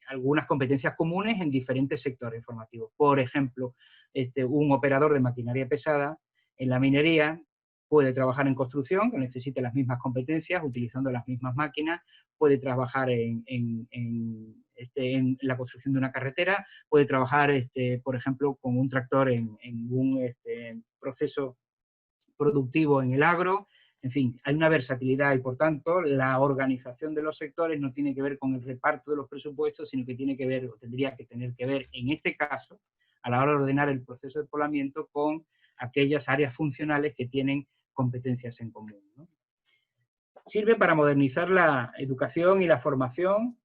algunas competencias comunes en diferentes sectores formativos. Por ejemplo, un operador de maquinaria pesada en la minería puede trabajar en construcción, que necesite las mismas competencias, utilizando las mismas máquinas, puede trabajar en la construcción de una carretera, puede trabajar, por ejemplo, con un tractor en un proceso productivo en el agro. En fin, hay una versatilidad y, por tanto, la organización de los sectores no tiene que ver con el reparto de los presupuestos, sino que tiene que ver, o tendría que tener que ver, en este caso, a la hora de ordenar el proceso de poblamiento con aquellas áreas funcionales que tienen competencias en común, ¿no? Sirve para modernizar la educación y la formación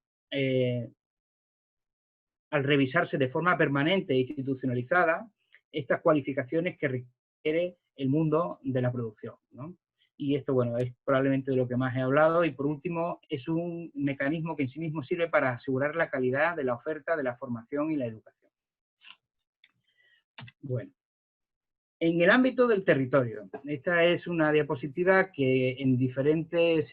al revisarse de forma permanente e institucionalizada estas cualificaciones que requiere el mundo de la producción, ¿no? Y esto, bueno, es probablemente de lo que más he hablado. Y por último, es un mecanismo que en sí mismo sirve para asegurar la calidad de la oferta de la formación y la educación. Bueno, en el ámbito del territorio, esta es una diapositiva que en diferentes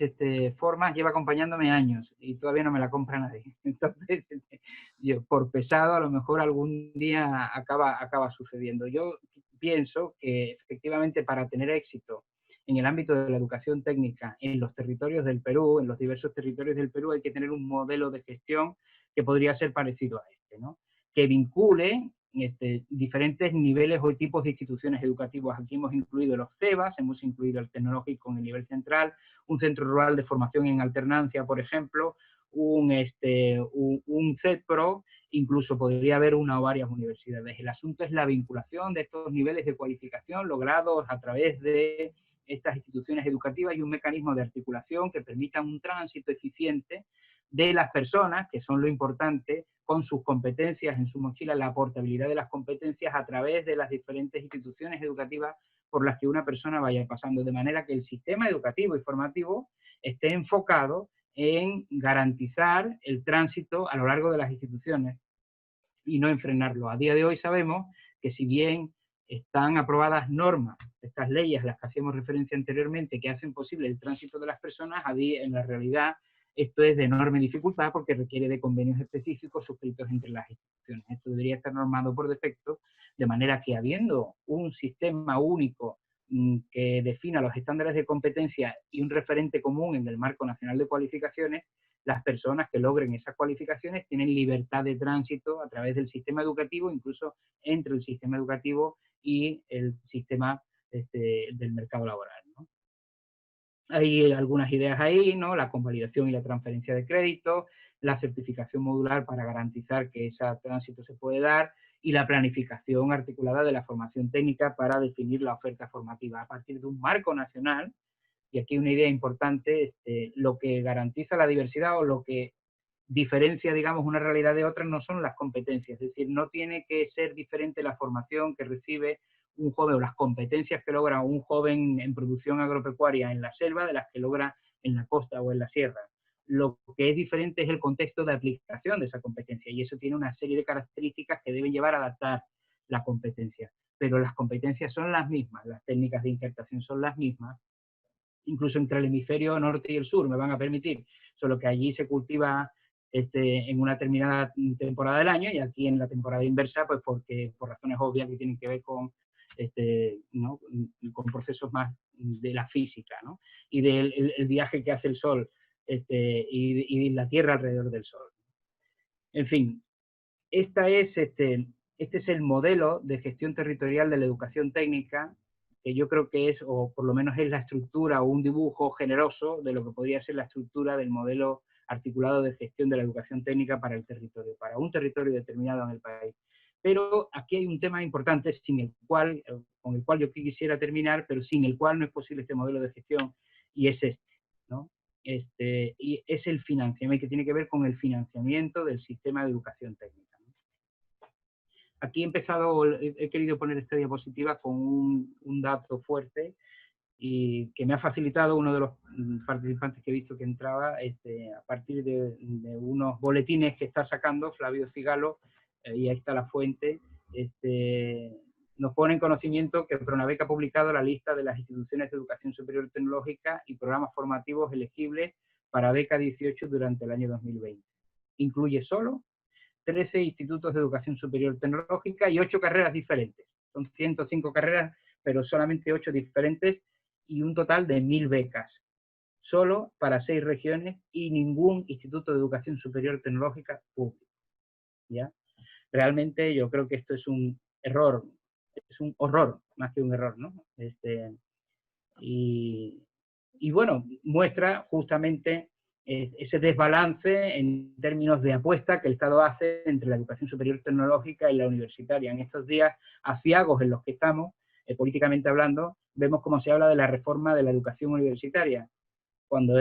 formas lleva acompañándome años y todavía no me la compra nadie. Entonces, yo, por pesado, a lo mejor algún día acaba sucediendo. Yo pienso que efectivamente para tener éxito en el ámbito de la educación técnica en los territorios del Perú, en los diversos territorios del Perú, hay que tener un modelo de gestión que podría ser parecido a este, ¿no? Que vincule diferentes niveles o tipos de instituciones educativas. Aquí hemos incluido los CEBAS, hemos incluido el tecnológico en el nivel central, un centro rural de formación en alternancia, por ejemplo, un CEDPRO, incluso podría haber una o varias universidades. El asunto es la vinculación de estos niveles de cualificación logrados a través de estas instituciones educativas y un mecanismo de articulación que permita un tránsito eficiente de las personas, que son lo importante, con sus competencias en su mochila, la portabilidad de las competencias a través de las diferentes instituciones educativas por las que una persona vaya pasando, de manera que el sistema educativo y formativo esté enfocado en garantizar el tránsito a lo largo de las instituciones y no en frenarlo. A día de hoy sabemos que si bien están aprobadas normas, estas leyes a las que hacíamos referencia anteriormente, que hacen posible el tránsito de las personas, en la realidad esto es de enorme dificultad porque requiere de convenios específicos suscritos entre las instituciones. Esto debería estar normado por defecto, de manera que habiendo un sistema único que defina los estándares de competencia y un referente común en el marco nacional de cualificaciones, las personas que logren esas cualificaciones tienen libertad de tránsito a través del sistema educativo, incluso entre el sistema educativo y el sistema del mercado laboral, ¿no? Hay algunas ideas ahí, ¿no? La convalidación y la transferencia de crédito, la certificación modular para garantizar que ese tránsito se puede dar y la planificación articulada de la formación técnica para definir la oferta formativa a partir de un marco nacional. Y aquí una idea importante, lo que garantiza la diversidad o lo que diferencia, digamos, una realidad de otra no son las competencias, es decir, no tiene que ser diferente la formación que recibe un joven o las competencias que logra un joven en producción agropecuaria en la selva de las que logra en la costa o en la sierra. Lo que es diferente es el contexto de aplicación de esa competencia y eso tiene una serie de características que deben llevar a adaptar la competencia. Pero las competencias son las mismas, las técnicas de inserción son las mismas, incluso entre el hemisferio norte y el sur, me van a permitir, solo que allí se cultiva en una determinada temporada del año y aquí en la temporada inversa, pues porque por razones obvias que tienen que ver con, ¿no? con procesos más de la física, ¿no? Y del el viaje que hace el Sol y la Tierra alrededor del Sol. En fin, este es el modelo de gestión territorial de la educación técnica, que yo creo que es, o por lo menos es la estructura o un dibujo generoso de lo que podría ser la estructura del modelo articulado de gestión de la educación técnica para el territorio, para un territorio determinado en el país. Pero aquí hay un tema importante sin el cual, con el cual yo quisiera terminar, pero sin el cual no es posible este modelo de gestión, y es ¿no? Y es el financiamiento, que tiene que ver con el financiamiento del sistema de educación técnica. Aquí he querido poner esta diapositiva con un dato fuerte y que me ha facilitado uno de los participantes que he visto que entraba a partir de unos boletines que está sacando Flavio Cigalo, y ahí está la fuente. Nos pone en conocimiento que Pronavec ha publicado la lista de las instituciones de educación superior tecnológica y programas formativos elegibles para beca 18 durante el año 2020. Incluye solo 13 institutos de educación superior tecnológica y 8 carreras diferentes. Son 105 carreras, pero solamente 8 diferentes y un total de 1000 becas. Solo para 6 regiones y ningún instituto de educación superior tecnológica público. ¿Ya? Realmente yo creo que esto es un error, es un horror más que un error, ¿no? Y bueno, muestra justamente ese desbalance en términos de apuesta que el Estado hace entre la educación superior tecnológica y la universitaria. En estos días aciagos en los que estamos, políticamente hablando, vemos cómo se habla de la reforma de la educación universitaria, cuando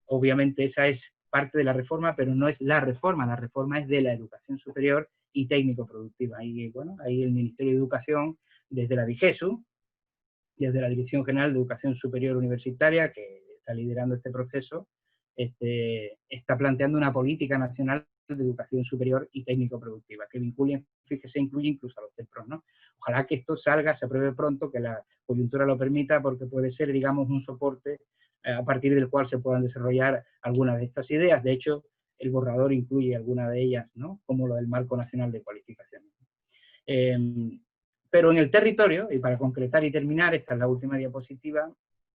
obviamente esa es parte de la reforma, pero no es la reforma es de la educación superior y técnico-productiva. Y bueno, ahí el Ministerio de Educación, desde la DIGESU, desde la Dirección General de Educación Superior Universitaria, que está liderando este proceso, está planteando una política nacional de educación superior y técnico-productiva, que vincule, fíjese, incluye incluso a los CEPROS, ¿no? Ojalá que esto salga, se apruebe pronto, que la coyuntura lo permita, porque puede ser, digamos, un soporte a partir del cual se puedan desarrollar algunas de estas ideas. De hecho, el borrador incluye algunas de ellas, ¿no? Como lo del Marco Nacional de Cualificaciones. Pero en el territorio, y para concretar y terminar, esta es la última diapositiva,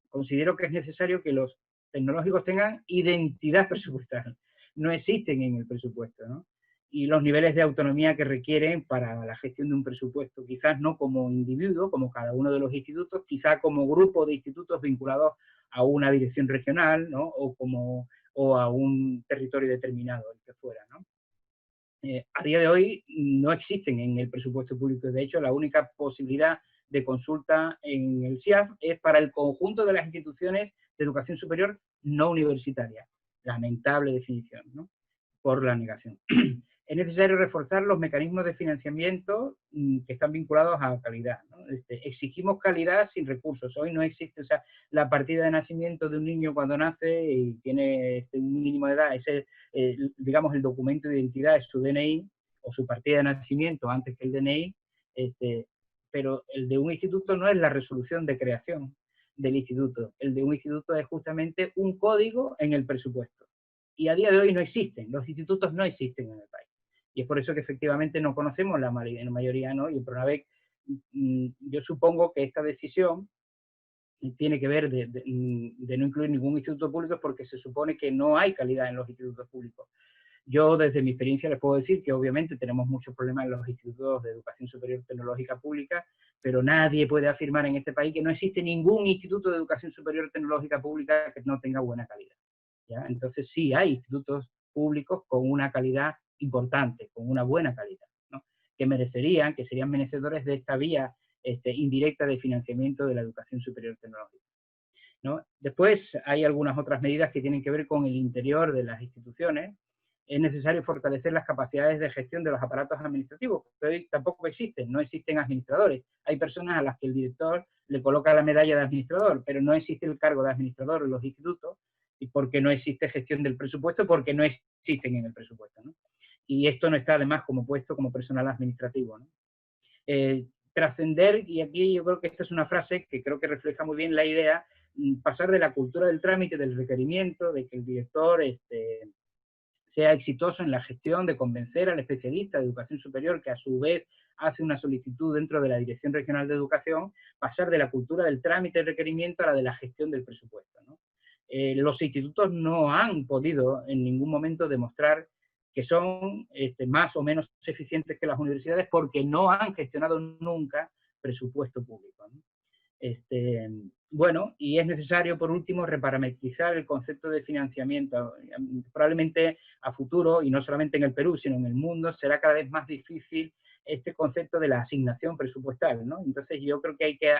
considero que es necesario que los tecnológicos tengan identidad presupuestal. No existen en el presupuesto, ¿no? Y los niveles de autonomía que requieren para la gestión de un presupuesto, quizás no como individuo, como cada uno de los institutos, quizás como grupo de institutos vinculados a una dirección regional, ¿no? O a un territorio determinado, el que fuera, ¿no? A día de hoy no existen en el presupuesto público. De hecho, la única posibilidad de consulta en el SIAF es para el conjunto de las instituciones de educación superior no universitaria. Lamentable definición, ¿no? Por la negación. Es necesario reforzar los mecanismos de financiamiento que están vinculados a calidad, ¿no? Exigimos calidad sin recursos. Hoy no existe, o sea, la partida de nacimiento de un niño cuando nace y tiene un mínimo de edad, digamos, el documento de identidad es su DNI o su partida de nacimiento antes que el DNI, pero el de un instituto no es la resolución de creación del instituto. El de un instituto es justamente un código en el presupuesto. Y a día de hoy no existen, los institutos no existen en el país. Y es por eso que efectivamente no conocemos la mayoría, ¿no? Y el PRONAVEC, yo supongo que esta decisión tiene que ver de no incluir ningún instituto público porque se supone que no hay calidad en los institutos públicos. Yo desde mi experiencia les puedo decir que obviamente tenemos muchos problemas en los institutos de educación superior tecnológica pública, pero nadie puede afirmar en este país que no existe ningún instituto de educación superior tecnológica pública que no tenga buena calidad, ¿ya? Entonces sí hay institutos públicos con una calidad importante, con una buena calidad, ¿no? Que merecerían, que serían merecedores de esta vía indirecta de financiamiento de la educación superior tecnológica, ¿no? Después hay algunas otras medidas que tienen que ver con el interior de las instituciones. Es necesario fortalecer las capacidades de gestión de los aparatos administrativos, que hoy tampoco existen, no existen administradores. Hay personas a las que el director le coloca la medalla de administrador, pero no existe el cargo de administrador en los institutos, y porque no existe gestión del presupuesto, porque no existen en el presupuesto, ¿no? Y esto no está además como puesto como personal administrativo, ¿no? Trascender, y aquí yo creo que esta es una frase que creo que refleja muy bien la idea, pasar de la cultura del trámite, del requerimiento, de que el director sea exitoso en la gestión de convencer al especialista de educación superior, que a su vez hace una solicitud dentro de la Dirección Regional de Educación, pasar de la cultura del trámite y requerimiento a la de la gestión del presupuesto, ¿no? Los institutos no han podido en ningún momento demostrar que son más o menos eficientes que las universidades porque no han gestionado nunca presupuesto público, ¿no? Bueno, y es necesario, por último, reparametrizar el concepto de financiamiento. Probablemente a futuro, y no solamente en el Perú, sino en el mundo, será cada vez más difícil este concepto de la asignación presupuestal, ¿no? Entonces yo creo que hay que,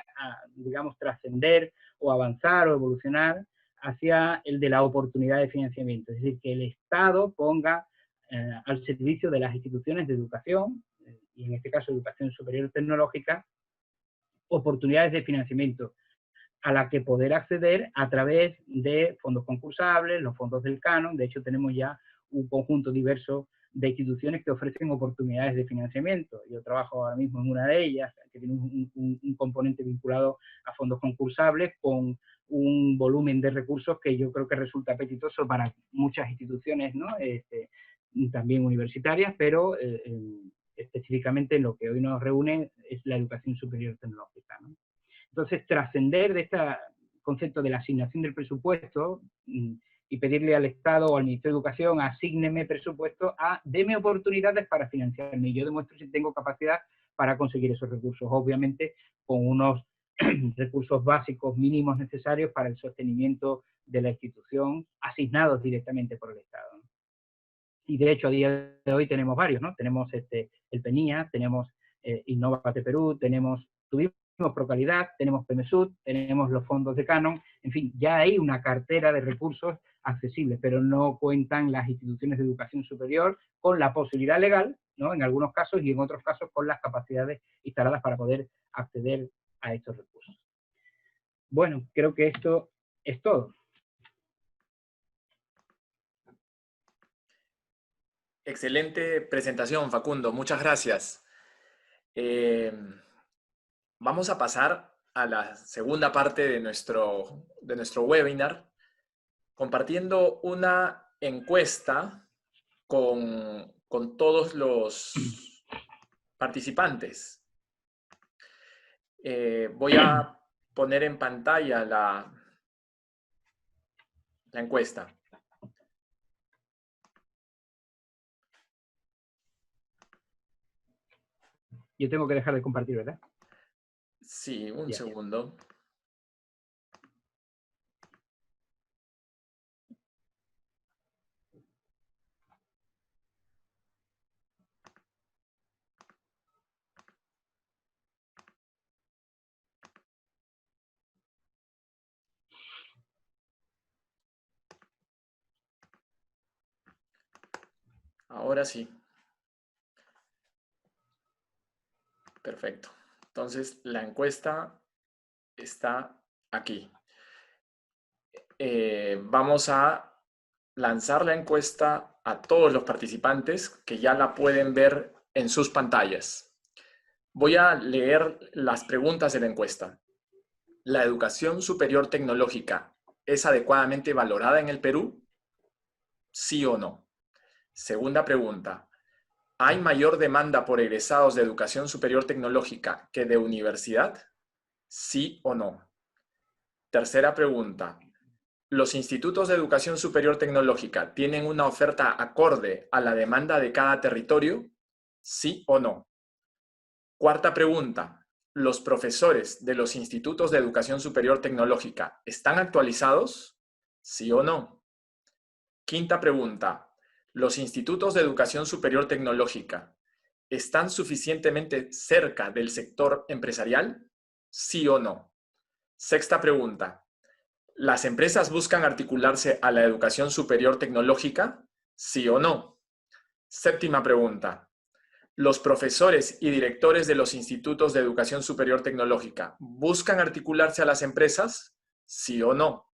digamos, trascender o avanzar o evolucionar hacia el de la oportunidad de financiamiento. Es decir, que el Estado ponga al servicio de las instituciones de educación, y en este caso educación superior tecnológica, oportunidades de financiamiento a la que poder acceder a través de fondos concursables, los fondos del canon. De hecho tenemos ya un conjunto diverso de instituciones que ofrecen oportunidades de financiamiento. Yo trabajo ahora mismo en una de ellas, que tiene un componente vinculado a fondos concursables con un volumen de recursos que yo creo que resulta apetitoso para muchas instituciones, ¿no? También universitarias, pero específicamente lo que hoy nos reúne es la educación superior tecnológica, ¿no? Entonces, trascender de este concepto de la asignación del presupuesto y pedirle al Estado o al Ministerio de Educación, asígneme presupuesto, deme oportunidades para financiarme. Y yo demuestro si tengo capacidad para conseguir esos recursos, obviamente con unos recursos básicos mínimos necesarios para el sostenimiento de la institución asignados directamente por el Estado, ¿no? Y de hecho a día de hoy tenemos varios, ¿no? Tenemos el PENIA, tenemos Innovate Perú, tuvimos Procalidad, tenemos PEMESUD, tenemos los fondos de Canon, en fin, ya hay una cartera de recursos accesibles, pero no cuentan las instituciones de educación superior con la posibilidad legal, ¿no? En algunos casos, y en otros casos con las capacidades instaladas para poder acceder a estos recursos. Bueno, creo que esto es todo. Excelente presentación, Facundo. Muchas gracias. Vamos a pasar a la segunda parte de nuestro webinar, compartiendo una encuesta con todos los participantes. Voy a poner en pantalla la encuesta. Yo tengo que dejar de compartir, ¿verdad? Sí, un segundo. Ahora sí. Perfecto. Entonces, la encuesta está aquí. Vamos a lanzar la encuesta a todos los participantes que ya la pueden ver en sus pantallas. Voy a leer las preguntas de la encuesta. ¿La educación superior tecnológica es adecuadamente valorada en el Perú? ¿Sí o no? Segunda pregunta. ¿Hay mayor demanda por egresados de educación superior tecnológica que de universidad? ¿Sí o no? Tercera pregunta. ¿Los institutos de educación superior tecnológica tienen una oferta acorde a la demanda de cada territorio? ¿Sí o no? Cuarta pregunta. ¿Los profesores de los institutos de educación superior tecnológica están actualizados? ¿Sí o no? Quinta pregunta. ¿Los institutos de educación superior tecnológica están suficientemente cerca del sector empresarial? ¿Sí o no? Sexta pregunta. ¿Las empresas buscan articularse a la educación superior tecnológica? ¿Sí o no? Séptima pregunta. ¿Los profesores y directores de los institutos de educación superior tecnológica buscan articularse a las empresas? ¿Sí o no?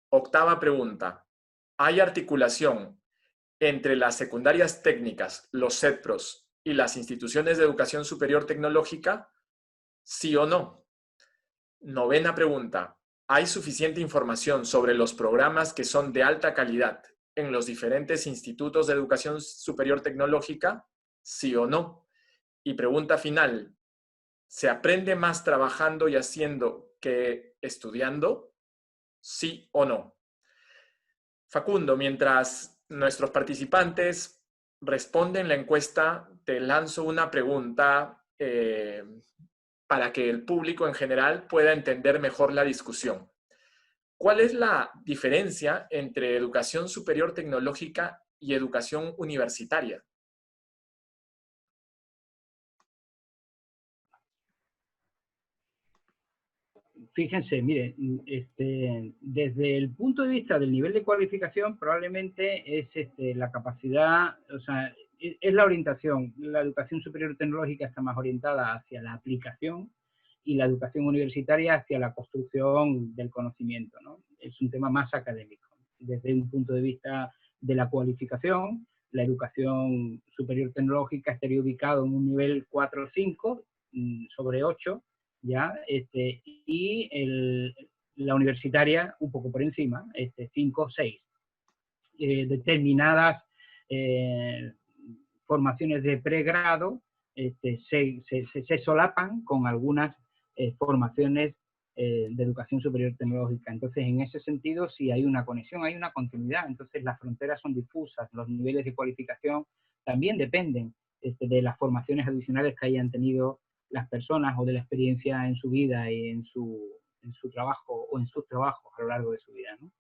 Octava pregunta. ¿Hay articulación entre las secundarias técnicas, los CETPROS, y las instituciones de educación superior tecnológica? ¿Sí o no? Novena pregunta. ¿Hay suficiente información sobre los programas que son de alta calidad en los diferentes institutos de educación superior tecnológica? ¿Sí o no? Y pregunta final. ¿Se aprende más trabajando y haciendo que estudiando? ¿Sí o no? Facundo, mientras nuestros participantes responden la encuesta, te lanzo una pregunta para que el público en general pueda entender mejor la discusión. ¿Cuál es la diferencia entre educación superior tecnológica y educación universitaria? Fíjense, mire, desde el punto de vista del nivel de cualificación, probablemente es la capacidad, o sea, es la orientación. La educación superior tecnológica está más orientada hacia la aplicación y la educación universitaria hacia la construcción del conocimiento, ¿no? Es un tema más académico. Desde un punto de vista de la cualificación, la educación superior tecnológica estaría ubicado en un nivel 4 o 5 sobre 8, ¿ya? Y la universitaria un poco por encima, 5 o 6. Determinadas formaciones de pregrado se solapan con algunas formaciones de educación superior tecnológica. Entonces, en ese sentido, sí hay una conexión, hay una continuidad. Entonces, las fronteras son difusas, los niveles de cualificación también dependen de las formaciones adicionales que hayan tenido las personas o de la experiencia en su vida y en su en su trabajo o en sus trabajos a lo largo de su vida, ¿no?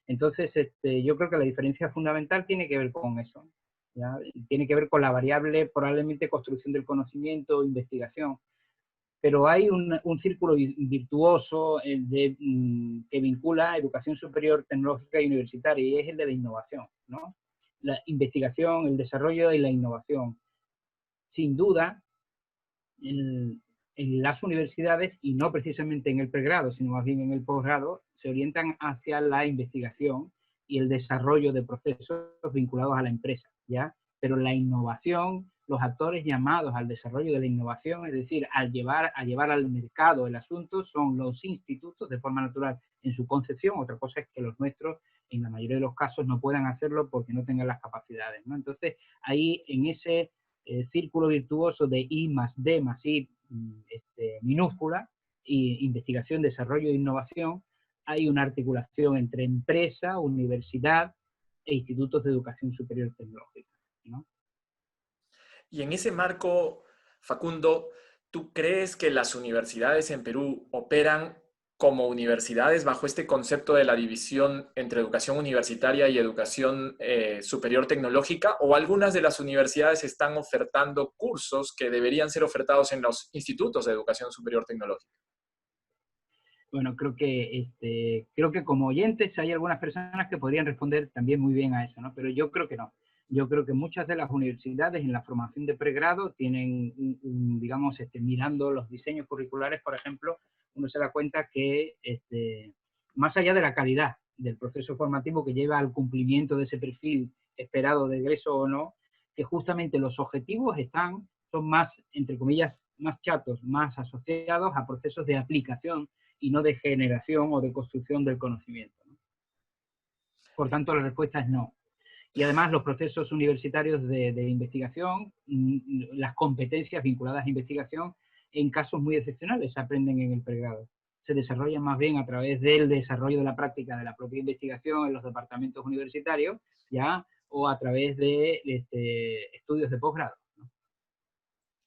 Entonces, yo creo que la diferencia fundamental tiene que ver con eso, ¿ya? Tiene que ver con la variable probablemente construcción del conocimiento, investigación, pero hay un círculo virtuoso que vincula educación superior, tecnológica y universitaria, y es el de la innovación, ¿no? La investigación, el desarrollo y la innovación. Sin duda, en las universidades, y no precisamente en el pregrado, sino más bien en el posgrado, se orientan hacia la investigación y el desarrollo de procesos vinculados a la empresa, ¿ya? Pero la innovación, los actores llamados al desarrollo de la innovación, es decir, a llevar al mercado el asunto, son los institutos de forma natural en su concepción. Otra cosa es que los nuestros, en la mayoría de los casos, no puedan hacerlo porque no tengan las capacidades, ¿no? Entonces, ahí en ese círculo virtuoso de I más D más I minúscula, y investigación, desarrollo e innovación, hay una articulación entre empresa, universidad e institutos de educación superior tecnológica, ¿no? Y en ese marco, Facundo, ¿tú crees que las universidades en Perú operan como universidades bajo este concepto de la división entre educación universitaria y educación superior tecnológica? ¿O algunas de las universidades están ofertando cursos que deberían ser ofertados en los institutos de educación superior tecnológica? Bueno, creo que como oyentes hay algunas personas que podrían responder también muy bien a eso, ¿no? Pero yo creo que no. Yo creo que muchas de las universidades en la formación de pregrado tienen, digamos, mirando los diseños curriculares, por ejemplo, uno se da cuenta que más allá de la calidad del proceso formativo que lleva al cumplimiento de ese perfil esperado de egreso o no, que justamente los objetivos son más, entre comillas, más chatos, más asociados a procesos de aplicación y no de generación o de construcción del conocimiento, ¿no? Por tanto, la respuesta es no. Y además los procesos universitarios de investigación, las competencias vinculadas a investigación, en casos muy excepcionales se aprenden en el pregrado. Se desarrollan más bien a través del desarrollo de la práctica de la propia investigación en los departamentos universitarios, ¿ya? O a través de estudios de posgrado, ¿no?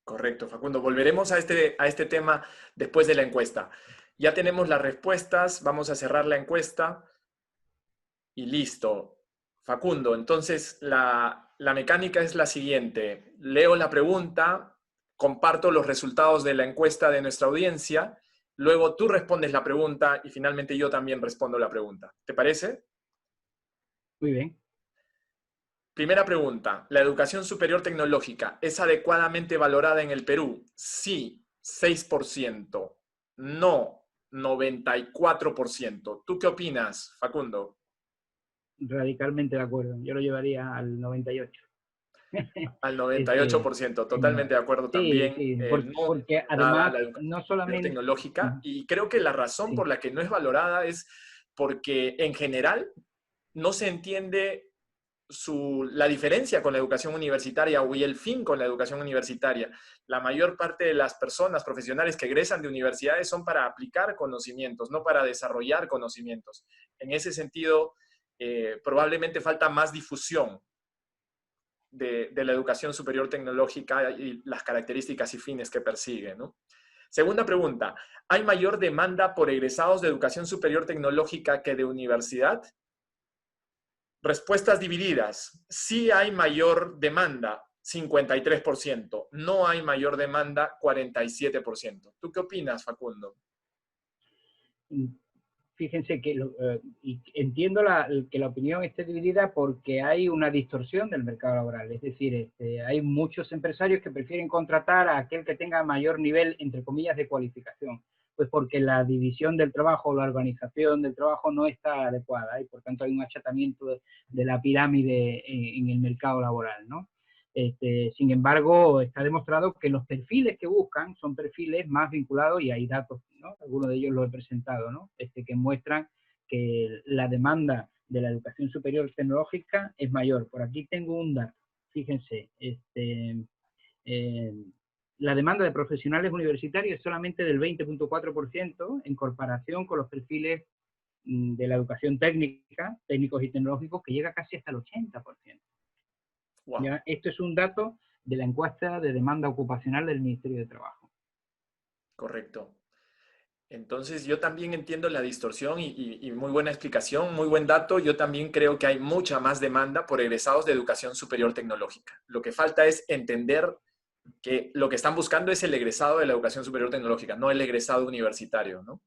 Correcto, Facundo. Volveremos a este tema después de la encuesta. Ya tenemos las respuestas, vamos a cerrar la encuesta y listo. Facundo, entonces la mecánica es la siguiente. Leo la pregunta, comparto los resultados de la encuesta de nuestra audiencia, luego tú respondes la pregunta y finalmente yo también respondo la pregunta. ¿Te parece? Muy bien. Primera pregunta. ¿La educación superior tecnológica es adecuadamente valorada en el Perú? Sí, 6%. No, 94%. ¿Tú qué opinas, Facundo? Radicalmente de acuerdo. Yo lo llevaría al 98. Al 98%, No. totalmente de acuerdo Sí, también. sí, No es porque valorada además la educación no superior solamente... tecnológica y creo que la razón por Sí, la que no es valorada es porque en general no se entiende la diferencia con la educación universitaria o y el fin con la educación universitaria. La mayor parte de las personas profesionales que egresan de universidades son para aplicar conocimientos, no para desarrollar conocimientos. En ese sentido, probablemente falta más difusión de la educación superior tecnológica y las características y fines que persigue, ¿no? Segunda pregunta, ¿hay mayor demanda por egresados de educación superior tecnológica que de universidad? Respuestas divididas. Sí hay mayor demanda, 53%. No hay mayor demanda, 47%. ¿Tú qué opinas, Facundo? fíjense que y entiendo que la opinión esté dividida porque hay una distorsión del mercado laboral. Es decir, hay muchos empresarios que prefieren contratar a aquel que tenga mayor nivel, entre comillas, de cualificación, pues porque la división del trabajo, la organización del trabajo no está adecuada y por tanto hay un achatamiento de la pirámide en el mercado laboral, ¿no? Sin embargo, está demostrado que los perfiles que buscan son perfiles más vinculados, y hay datos, ¿no? Algunos de ellos los he presentado, ¿no? Que muestran que la demanda de la educación superior tecnológica es mayor. Por aquí tengo un dato, fíjense, eh, la demanda de profesionales universitarios es solamente del 20,4% en comparación con los perfiles de la educación técnica, técnicos y tecnológicos, que llega casi hasta el 80%. Wow, ¿Ya? Esto es un dato de la encuesta de demanda ocupacional del Ministerio de Trabajo. correcto. Entonces, yo también entiendo la distorsión y muy buena explicación, muy buen dato. Yo también creo que hay mucha más demanda por egresados de educación superior tecnológica. Lo que falta es entender que lo que están buscando es el egresado de la educación superior tecnológica, no el egresado universitario, ¿no?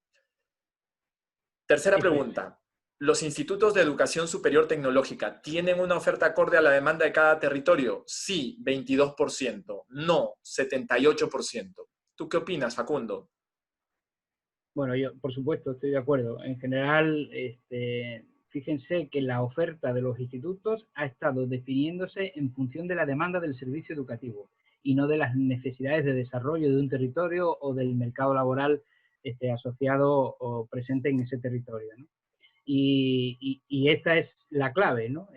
Tercera Eso es. pregunta. ¿Los institutos de educación superior tecnológica tienen una oferta acorde a la demanda de cada territorio? Sí, 22%. No, 78%. ¿Tú qué opinas, Facundo? Bueno, yo por supuesto estoy de acuerdo. En general, fíjense que la oferta de los institutos ha estado definiéndose en función de la demanda del servicio educativo y no de las necesidades de desarrollo de un territorio o del mercado laboral asociado o presente en ese territorio, ¿no? Y esta es la clave, ¿no?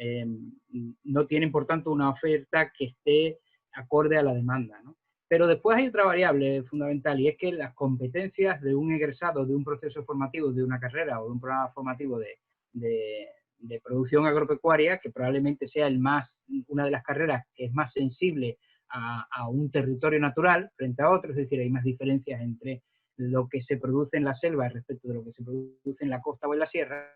No tienen, por tanto, una oferta que esté acorde a la demanda, ¿no? Pero después hay otra variable fundamental y es que las competencias de un egresado de un proceso formativo, de una carrera o de un programa formativo de producción agropecuaria, que probablemente sea una de las carreras que es más sensible a un territorio natural frente a otro, es decir, hay más diferencias entre lo que se produce en la selva respecto de lo que se produce en la costa o en la sierra.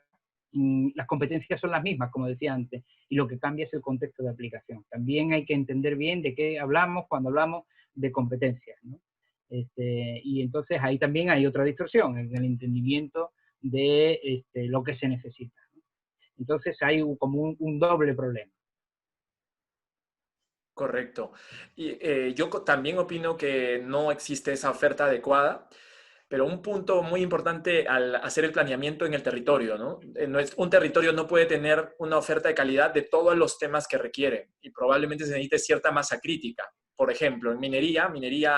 Las competencias son las mismas, como decía antes, y lo que cambia es el contexto de aplicación. También hay que entender bien de qué hablamos cuando hablamos de competencias, ¿no? Y entonces ahí también hay otra distorsión, en el entendimiento de lo que se necesita, ¿no? Entonces hay como un doble problema. Correcto. Y yo también opino que no existe esa oferta adecuada, pero un punto muy importante al hacer el planeamiento en el territorio, ¿no? Un territorio no puede tener una oferta de calidad de todos los temas que requiere y probablemente se necesite cierta masa crítica. Por ejemplo, en minería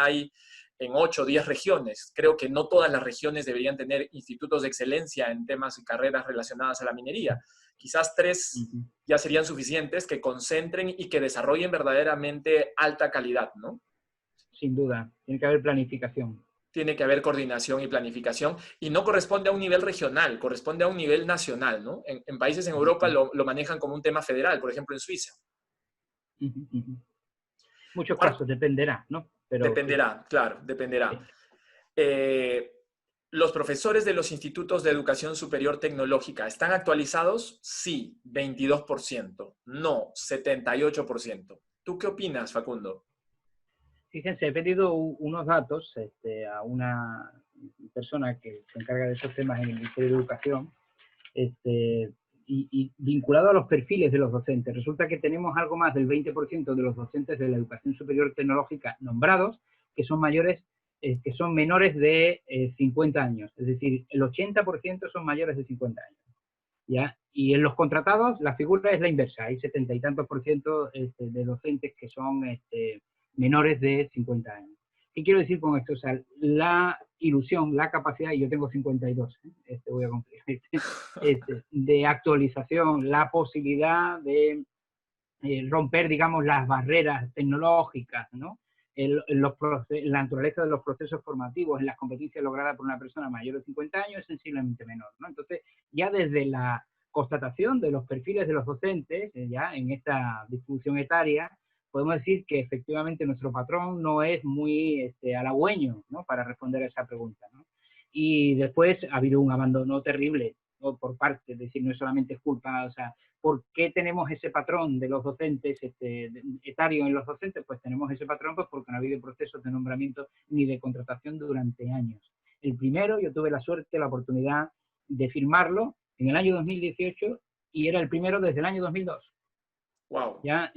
hay en 8 o 10 regiones. Creo que no todas las regiones deberían tener institutos de excelencia en temas y carreras relacionadas a la minería. Quizás 3 ya serían suficientes que concentren y que desarrollen verdaderamente alta calidad, ¿no? Sin duda, tiene que haber planificación. Tiene que haber coordinación y planificación, y no corresponde a un nivel regional, corresponde a un nivel nacional, ¿no? En países en Europa lo manejan como un tema federal, por ejemplo en Suiza. Muchos Cuarto, casos, dependerá, ¿no? Pero sí. dependerá, claro, dependerá. Sí. Eh, ¿Los profesores de los institutos de educación superior tecnológica están actualizados? Sí, 22%. No, 78%. ¿Tú qué opinas, Facundo? Fíjense, he pedido unos datos a una persona que se encarga de esos temas en el Ministerio de Educación, y vinculado a los perfiles de los docentes. Resulta que tenemos algo más del 20% de los docentes de la educación superior tecnológica nombrados que son que son menores de 50 años. Es decir, el 80% son mayores de 50 años. ¿Ya? Y en los contratados la figura es la inversa, hay 70 y tantos por ciento de docentes que son menores de 50 años. ¿Qué quiero decir con esto? O sea, la ilusión, la capacidad, y yo tengo 52, voy a cumplir, de actualización, la posibilidad de romper, digamos, las barreras tecnológicas, ¿no? La naturaleza de los procesos formativos en las competencias logradas por una persona mayor de 50 años es sensiblemente menor, ¿no? Entonces, ya desde la constatación de los perfiles de los docentes, ya en esta distribución etaria, podemos decir que efectivamente nuestro patrón no es muy halagüeño, ¿no? Para responder a esa pregunta, ¿no? Y después ha habido un abandono terrible, ¿no? Por parte, es decir, no es solamente culpa, o sea, ¿por qué tenemos ese patrón de los docentes, etario en los docentes? Pues tenemos ese patrón pues porque no ha habido procesos de nombramiento ni de contratación durante años. El primero, yo tuve la suerte, la oportunidad de firmarlo en el año 2018 y era el primero desde el año 2002. Wow. ¿Ya?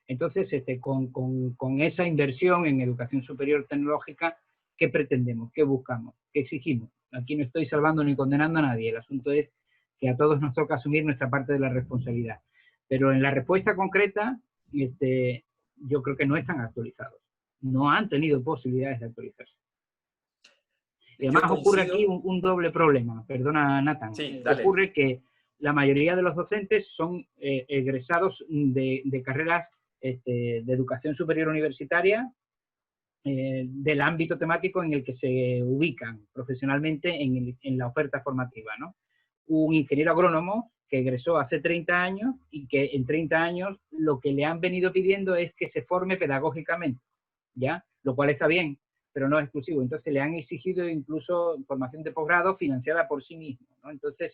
Entonces, con esa inversión en educación superior tecnológica, ¿qué pretendemos? ¿Qué buscamos? ¿Qué exigimos? Aquí no estoy salvando ni condenando a nadie, el asunto es que a todos nos toca asumir nuestra parte de la responsabilidad. Pero en la respuesta concreta, yo creo que no están actualizados. No han tenido posibilidades de actualizarse. Y Yo además ocurre aquí coincido. un doble problema, perdona Nathan, Sí, dale. ocurre que la mayoría de los docentes son egresados de carreras de educación superior universitaria del ámbito temático en el que se ubican profesionalmente en la oferta formativa, ¿no? Un ingeniero agrónomo que egresó hace 30 años y que en 30 años lo que le han venido pidiendo es que se forme pedagógicamente, ¿ya? Lo cual está bien, pero no es exclusivo. Entonces le han exigido incluso formación de posgrado financiada por sí mismo, ¿no? Entonces,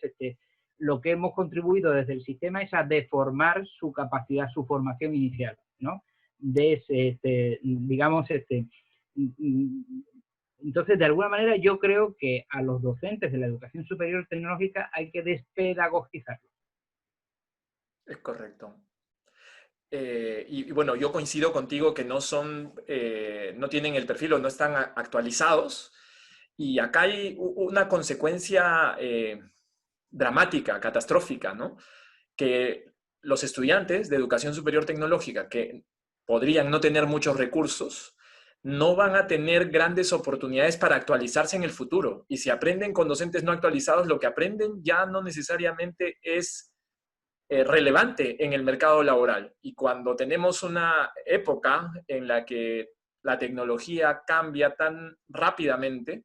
lo que hemos contribuido desde el sistema es a deformar su capacidad, su formación inicial, ¿no? Digamos, entonces, de alguna manera, yo creo que a los docentes de la educación superior tecnológica hay que despedagogizarlos. Es correcto. Y bueno, yo coincido contigo que no son, no tienen el perfil o no están actualizados. Y acá hay una consecuencia dramática, catastrófica, ¿no? Que los estudiantes de educación superior tecnológica que podrían no tener muchos recursos, no van a tener grandes oportunidades para actualizarse en el futuro. Y si aprenden con docentes no actualizados, lo que aprenden ya no necesariamente es relevante en el mercado laboral. Y cuando tenemos una época en la que la tecnología cambia tan rápidamente,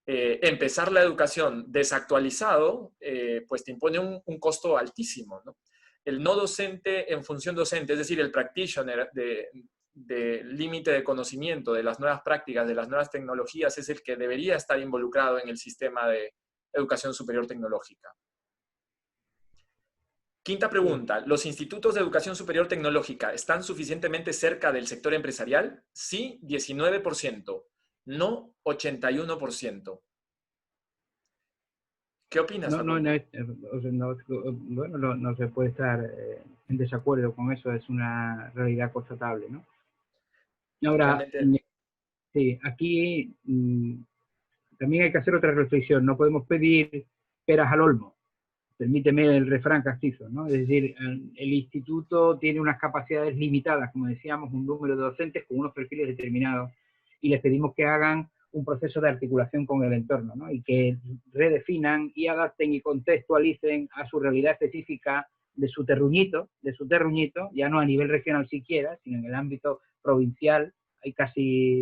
empezar la educación desactualizado, pues te impone un costo altísimo, ¿no? El no docente en función docente, es decir, el practitioner de límite de conocimiento de las nuevas prácticas, de las nuevas tecnologías, es el que debería estar involucrado en el sistema de educación superior tecnológica. Quinta pregunta, ¿los institutos de educación superior tecnológica están suficientemente cerca del sector empresarial? Sí, 19%, no 81%. ¿Qué opinas, No, no, no, Facundo? o sea, bueno, no se puede estar en desacuerdo con eso, es una realidad constatable, ¿no? Ahora, Totalmente. sí, aquí también hay que hacer otra reflexión, no podemos pedir peras al olmo, permíteme el refrán castizo, ¿no? Es decir, el instituto tiene unas capacidades limitadas, como decíamos, un número de docentes con unos perfiles determinados, y les pedimos que hagan un proceso de articulación con el entorno, ¿no? Y que redefinan y adapten y contextualicen a su realidad específica de su terruñito, ya no a nivel regional siquiera, sino en el ámbito provincial. Hay casi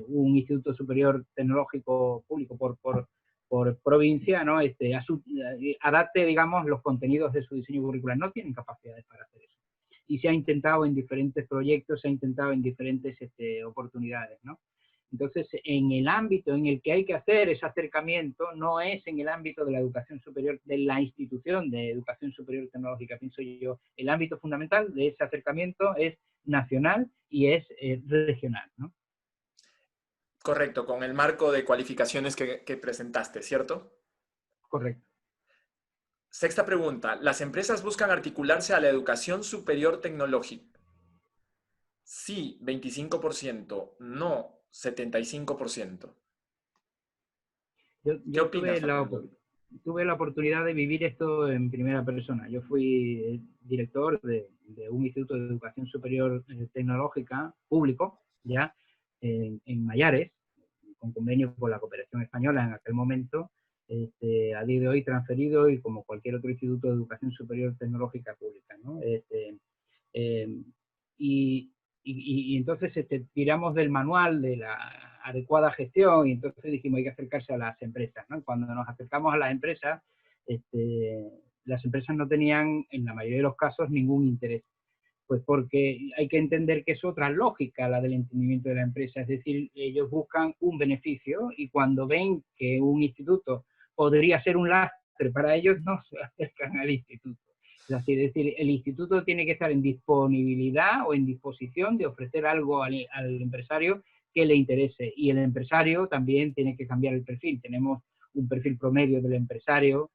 un instituto superior tecnológico público por provincia, ¿no? Adapte, digamos, los contenidos de su diseño curricular. No tienen capacidades para hacer eso. Y se ha intentado en diferentes proyectos, se ha intentado en diferentes oportunidades, ¿no? Entonces, en el ámbito en el que hay que hacer ese acercamiento, no es en el ámbito de la educación superior, de la institución de educación superior tecnológica, pienso yo. El ámbito fundamental de ese acercamiento es nacional y es regional, ¿no? Correcto, con el marco de cualificaciones que presentaste, ¿cierto? Correcto. Sexta pregunta. ¿Las empresas buscan articularse a la educación superior tecnológica? Sí, 25%, no, 75%. ¿Qué Yo opinas, Facundo? tuve la oportunidad de vivir esto en primera persona. Yo fui director de un instituto de educación superior tecnológica público, ya, en Mayares, con convenio con la cooperación española en aquel momento, a día de hoy transferido y como cualquier otro instituto de educación superior tecnológica pública, ¿no? Eh, y, y entonces tiramos del manual de la adecuada gestión y entonces dijimos hay que acercarse a las empresas, ¿no? Cuando nos acercamos a las empresas no tenían en la mayoría de los casos ningún interés, pues porque hay que entender que es otra lógica la del entendimiento de la empresa, es decir, ellos buscan un beneficio y cuando ven que un instituto podría ser un lastre para ellos, no se acercan al instituto. Es decir, el instituto tiene que estar en disponibilidad o en disposición de ofrecer algo al empresario que le interese, y el empresario también tiene que cambiar el perfil. Tenemos un perfil promedio del empresario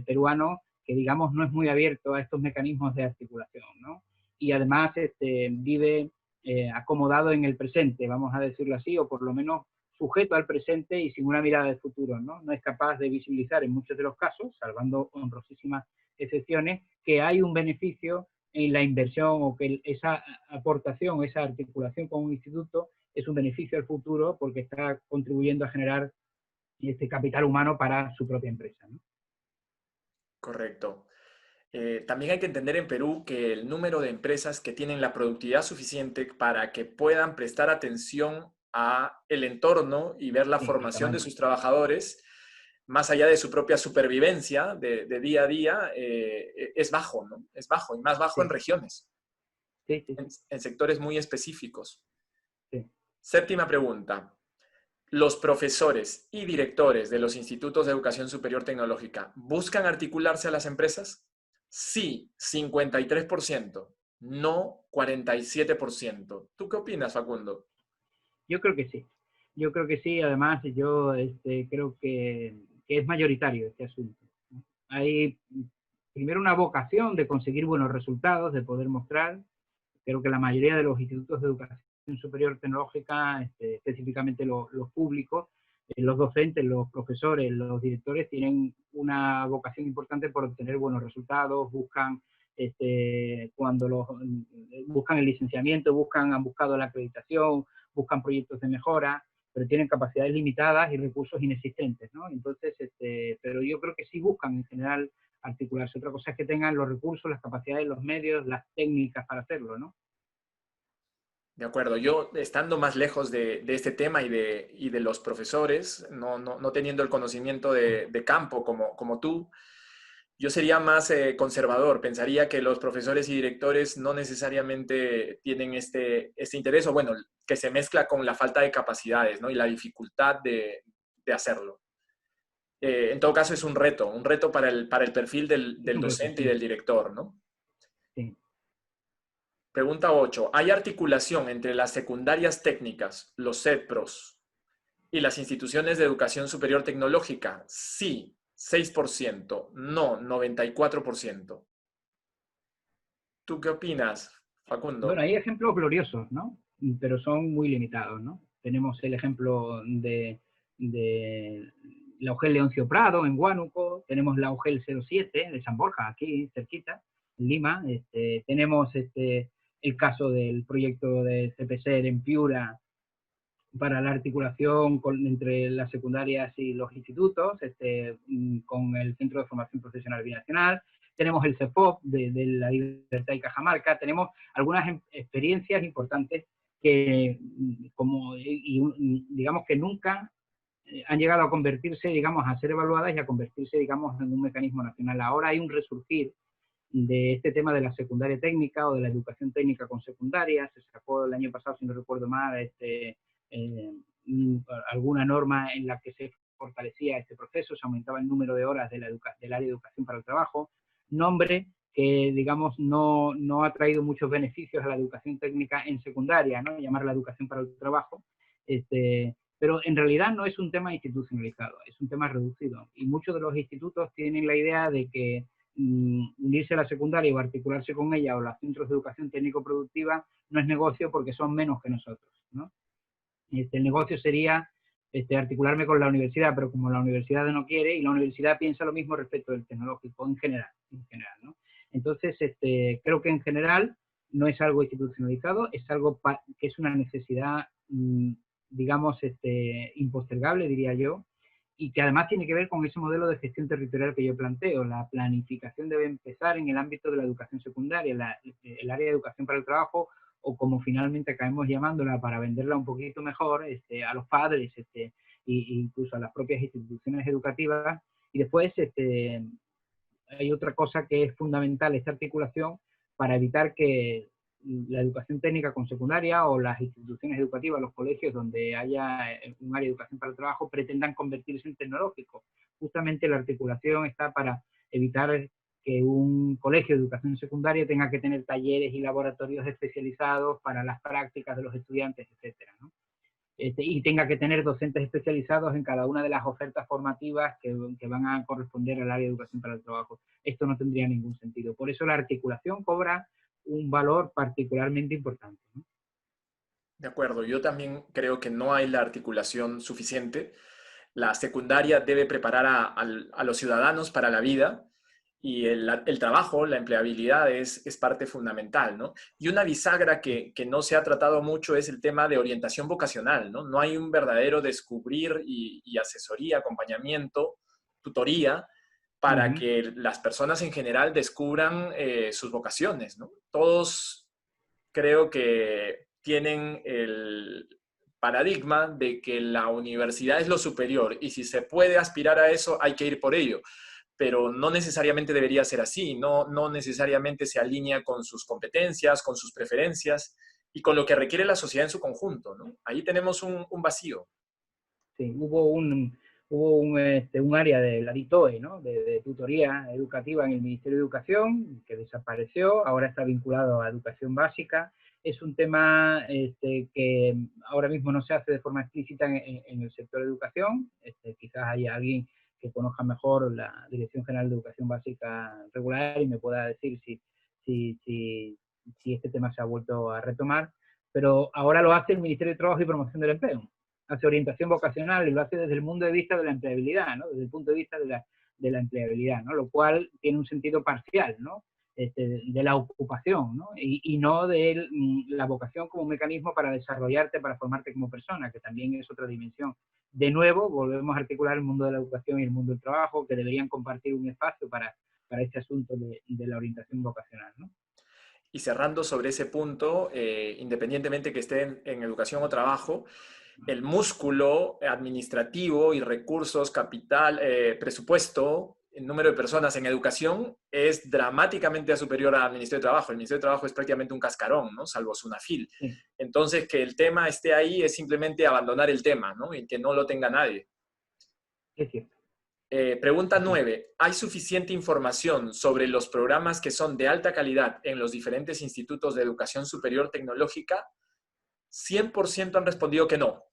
peruano que, digamos, no es muy abierto a estos mecanismos de articulación, ¿no? Y además vive acomodado en el presente, vamos a decirlo así, o por lo menos sujeto al presente y sin una mirada de futuro, ¿no? No es capaz de visibilizar en muchos de los casos, salvando honrosísimas excepciones, que hay un beneficio en la inversión o que esa aportación, esa articulación con un instituto es un beneficio al futuro porque está contribuyendo a generar este capital humano para su propia empresa, ¿no? Correcto. También hay que entender en Perú que el número de empresas que tienen la productividad suficiente para que puedan prestar atención a el entorno y ver la Sí, el formación de tamaño. sus trabajadores, más allá de su propia supervivencia de día a día, es bajo, ¿no? Es bajo y más bajo en Sí, regiones, sí, sí, sí, en sectores muy específicos. sí. Séptima pregunta. ¿Los profesores y directores de los institutos de educación superior tecnológica buscan articularse a las empresas? Sí, 53%. No, 47%. ¿Tú qué opinas, Facundo? Yo creo que sí. Yo creo que sí. Además, yo creo que es mayoritario este asunto. Hay primero una vocación de conseguir buenos resultados, de poder mostrar. Creo que la mayoría de los institutos de educación superior tecnológica, específicamente los públicos, los docentes, los profesores, los directores, tienen una vocación importante por obtener buenos resultados, buscan cuando buscan el licenciamiento, han buscado la acreditación, buscan proyectos de mejora, pero tienen capacidades limitadas y recursos inexistentes, ¿no? Entonces, pero yo creo que sí buscan en general articularse. Otra cosa es que tengan los recursos, las capacidades, los medios, las técnicas para hacerlo, ¿no? De acuerdo, yo estando más lejos de este tema y de los profesores, no teniendo el conocimiento de campo como tú, yo sería más conservador. Pensaría que los profesores y directores no necesariamente tienen este interés, o bueno, que se mezcla con la falta de capacidades, ¿no? Y la dificultad de hacerlo. En todo caso, es un reto para el perfil Es del un reto, docente y sí. del director, ¿no? Sí. Pregunta 8. ¿Hay articulación entre las secundarias técnicas, los CETPROS, y las instituciones de educación superior tecnológica? Sí, 6%. No, 94%. ¿Tú qué opinas, Bueno, Facundo? hay ejemplos gloriosos, ¿no? Pero son muy limitados, ¿no? Tenemos el ejemplo de la UGEL Leoncio Prado en Huánuco, tenemos la UGEL 07 de San Borja, aquí cerquita, en Lima, tenemos el caso del proyecto de CPSER en Piura para la articulación entre las secundarias y los institutos, con el Centro de Formación Profesional Binacional. Tenemos el CEFOP de la Libertad y Cajamarca. Tenemos algunas experiencias importantes que, digamos que nunca han llegado a convertirse, digamos, a ser evaluadas y a convertirse, digamos, en un mecanismo nacional. Ahora hay un resurgir de este tema de la secundaria técnica o de la educación técnica con secundaria. Se sacó el año pasado, si no recuerdo mal, eh, alguna norma en la que se fortalecía este proceso, se aumentaba el número de horas del área de educación para el trabajo, nombre que, digamos, no ha traído muchos beneficios a la educación técnica en secundaria, ¿no? Llamarla educación para el trabajo, pero en realidad no es un tema institucionalizado, es un tema reducido. Y muchos de los institutos tienen la idea de que unirse a la secundaria o articularse con ella o los centros de educación técnico-productiva no es negocio porque son menos que nosotros, ¿no? El negocio sería articularme con la universidad, pero como la universidad no quiere y la universidad piensa lo mismo respecto del tecnológico en general, ¿no? Entonces, creo que en general no es algo institucionalizado, es algo que es una necesidad, digamos, impostergable, diría yo, y que además tiene que ver con ese modelo de gestión territorial que yo planteo. La planificación debe empezar en el ámbito de la educación secundaria, el área de educación para el trabajo, o como finalmente acabemos llamándola para venderla un poquito mejor, a los padres, e incluso a las propias instituciones educativas. Y después hay otra cosa que es fundamental, esta articulación, para evitar que la educación técnica con secundaria o las instituciones educativas, los colegios donde haya un área de educación para el trabajo, pretendan convertirse en tecnológico. Justamente la articulación está para evitar que un colegio de educación secundaria tenga que tener talleres y laboratorios especializados para las prácticas de los estudiantes, etcétera, ¿no? Y tenga que tener docentes especializados en cada una de las ofertas formativas que van a corresponder al área de educación para el trabajo. Esto no tendría ningún sentido. Por eso la articulación cobra un valor particularmente importante, ¿no? De acuerdo, yo también creo que no hay la articulación suficiente. La secundaria debe preparar a los ciudadanos para la vida y el trabajo, la empleabilidad es parte fundamental, ¿no? Y una bisagra que no se ha tratado mucho es el tema de orientación vocacional, ¿no? No hay un verdadero descubrir y asesoría, acompañamiento, tutoría, para que las personas en general descubran sus vocaciones, ¿no? Todos creo que tienen el paradigma de que la universidad es lo superior y si se puede aspirar a eso hay que ir por ello, pero no necesariamente debería ser así, no necesariamente se alinea con sus competencias, con sus preferencias y con lo que requiere la sociedad en su conjunto, ¿no? Ahí tenemos un vacío. Sí, hubo un área de la DITOE, ¿no? de tutoría educativa en el Ministerio de Educación, que desapareció, ahora está vinculado a educación básica. Es un tema que ahora mismo no se hace de forma explícita en el sector de educación. Quizás haya alguien que conozca mejor la Dirección General de Educación Básica regular y me pueda decir si este tema se ha vuelto a retomar, pero ahora lo hace el Ministerio de Trabajo y Promoción del Empleo, hace orientación vocacional y lo hace desde el punto de vista de la empleabilidad, ¿no? Desde el punto de vista de la empleabilidad, ¿no? Lo cual tiene un sentido parcial, ¿no? De la ocupación, ¿no? Y no de la vocación como un mecanismo para desarrollarte, para formarte como persona, que también es otra dimensión. De nuevo, volvemos a articular el mundo de la educación y el mundo del trabajo, que deberían compartir un espacio para este asunto de la orientación vocacional, ¿no? Y cerrando sobre ese punto, independientemente que esté en educación o trabajo, el músculo administrativo y recursos, capital, presupuesto, el número de personas en educación es dramáticamente superior al Ministerio de Trabajo. El Ministerio de Trabajo es prácticamente un cascarón, ¿no? Salvo SUNAFIL. Sí, Entonces, que el tema esté ahí es simplemente abandonar el tema, ¿no? Y que no lo tenga nadie. es cierto. Pregunta 9. ¿Hay suficiente información sobre los programas que son de alta calidad en los diferentes institutos de educación superior tecnológica? 100% han respondido que no.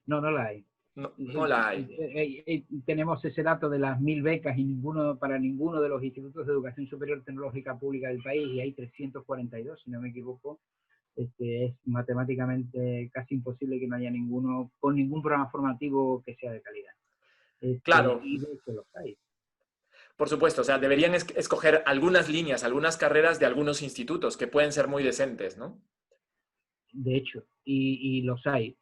No, no la hay. No, no la hay. Tenemos ese dato de las 1000 becas y para ninguno de los institutos de educación superior tecnológica pública del país, y hay 342, si no me equivoco. Es matemáticamente casi imposible que no haya ninguno con ningún programa formativo que sea de calidad. Claro, Y de hecho los hay. por supuesto. O sea, deberían escoger algunas líneas, algunas carreras de algunos institutos que pueden ser muy decentes, ¿no? De hecho, y los hay.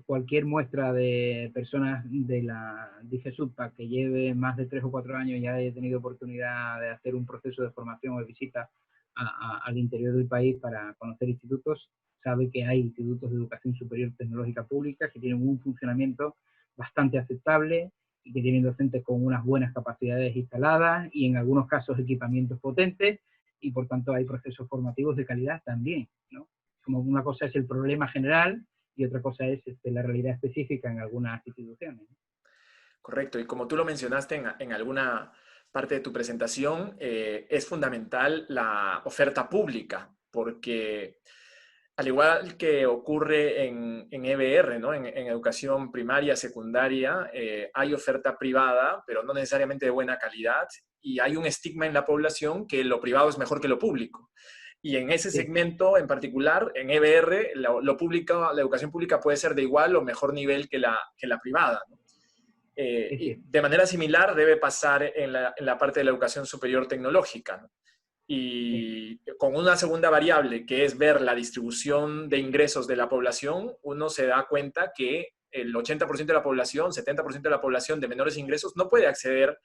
Cualquier muestra de personas de la DIGESUPA que lleve más de 3 o 4 años y haya tenido oportunidad de hacer un proceso de formación o de visita al interior del país para conocer institutos, sabe que hay institutos de educación superior tecnológica pública que tienen un funcionamiento bastante aceptable y que tienen docentes con unas buenas capacidades instaladas y en algunos casos equipamientos potentes, y por tanto hay procesos formativos de calidad también, ¿no? Como una cosa es el problema general y otra cosa es la realidad específica en algunas instituciones. Correcto. Y como tú lo mencionaste en alguna parte de tu presentación, es fundamental la oferta pública, porque al igual que ocurre en EBR, ¿no? En educación primaria, secundaria, hay oferta privada, pero no necesariamente de buena calidad, y hay un estigma en la población que lo privado es mejor que lo público. Y en ese Sí, segmento en particular, en EBR, lo público, la educación pública puede ser de igual o mejor nivel que la privada, ¿no? es Y cierto. de manera similar debe pasar en la parte de la educación superior tecnológica, ¿no? Sí. Y con una segunda variable, que es ver la distribución de ingresos de la población, uno se da cuenta que el 80% de la población, 70% de la población de menores ingresos no puede acceder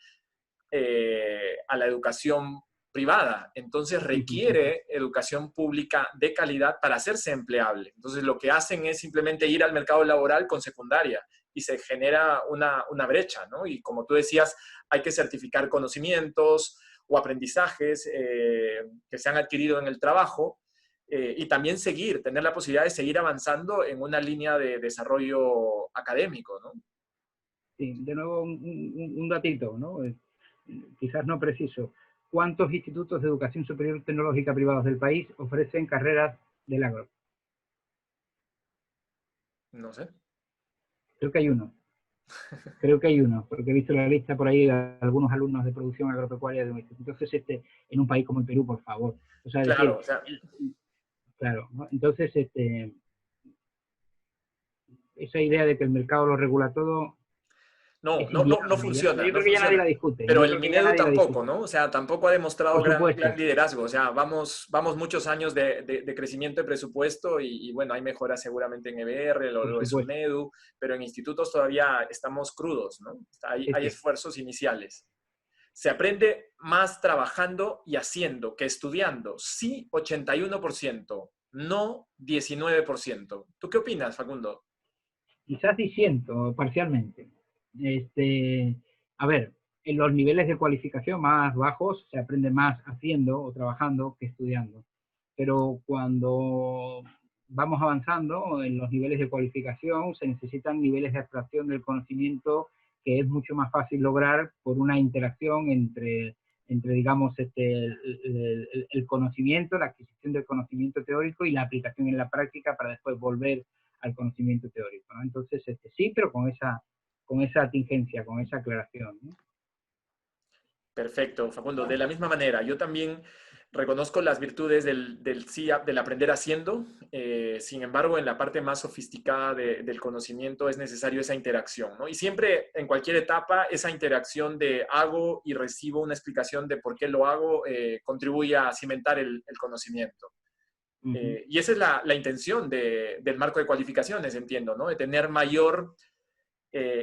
a la educación privada. Entonces requiere educación pública de calidad para hacerse empleable. Entonces lo que hacen es simplemente ir al mercado laboral con secundaria y se genera una brecha, ¿no? Y como tú decías, hay que certificar conocimientos o aprendizajes que se han adquirido en el trabajo y también tener la posibilidad de seguir avanzando en una línea de desarrollo académico, ¿no? Sí, de nuevo un datito, ¿no? Quizás no preciso. ¿Cuántos institutos de educación superior tecnológica privados del país ofrecen carreras del agro? No sé. Creo que hay uno. Creo que hay uno, porque he visto la lista por ahí de algunos alumnos de producción agropecuaria de un instituto. Entonces, en un país como el Perú, por favor. O sea, es Claro, decir, o sea, claro, ¿no? Entonces, esa idea de que el mercado lo regula todo no, es no, no, no inviable. funciona, Yo no creo que ya nadie funciona. la discute. Pero Yo el creo que ya Minedu nadie la tampoco, discute. ¿no? O sea, tampoco ha demostrado Por gran supuesto, liderazgo. O sea, vamos muchos años de crecimiento de presupuesto y, bueno, hay mejoras seguramente en EBR, por lo es supuesto. UNEDU, pero en institutos todavía estamos crudos, ¿no? Es Hay cierto. esfuerzos iniciales. Se aprende más trabajando y haciendo que estudiando. Sí, 81%, no 19%. ¿Tú qué opinas, Facundo? Quizás disiento parcialmente. A ver, en los niveles de cualificación más bajos se aprende más haciendo o trabajando que estudiando. pero cuando vamos avanzando en los niveles de cualificación se necesitan niveles de abstracción del conocimiento que es mucho más fácil lograr por una interacción entre digamos, el conocimiento, la adquisición del conocimiento teórico y la aplicación en la práctica para después volver al conocimiento teórico, ¿no? Entonces, sí, pero con esa tingencia, con esa aclaración, ¿no? Perfecto, Facundo. De la misma manera, yo también reconozco las virtudes del aprender haciendo. Sin embargo, en la parte más sofisticada del conocimiento es necesario esa interacción, ¿no? Y siempre, en cualquier etapa, esa interacción de hago y recibo una explicación de por qué lo hago contribuye a cimentar el conocimiento. Y esa es la intención del marco de cualificaciones, entiendo, ¿no? De tener mayor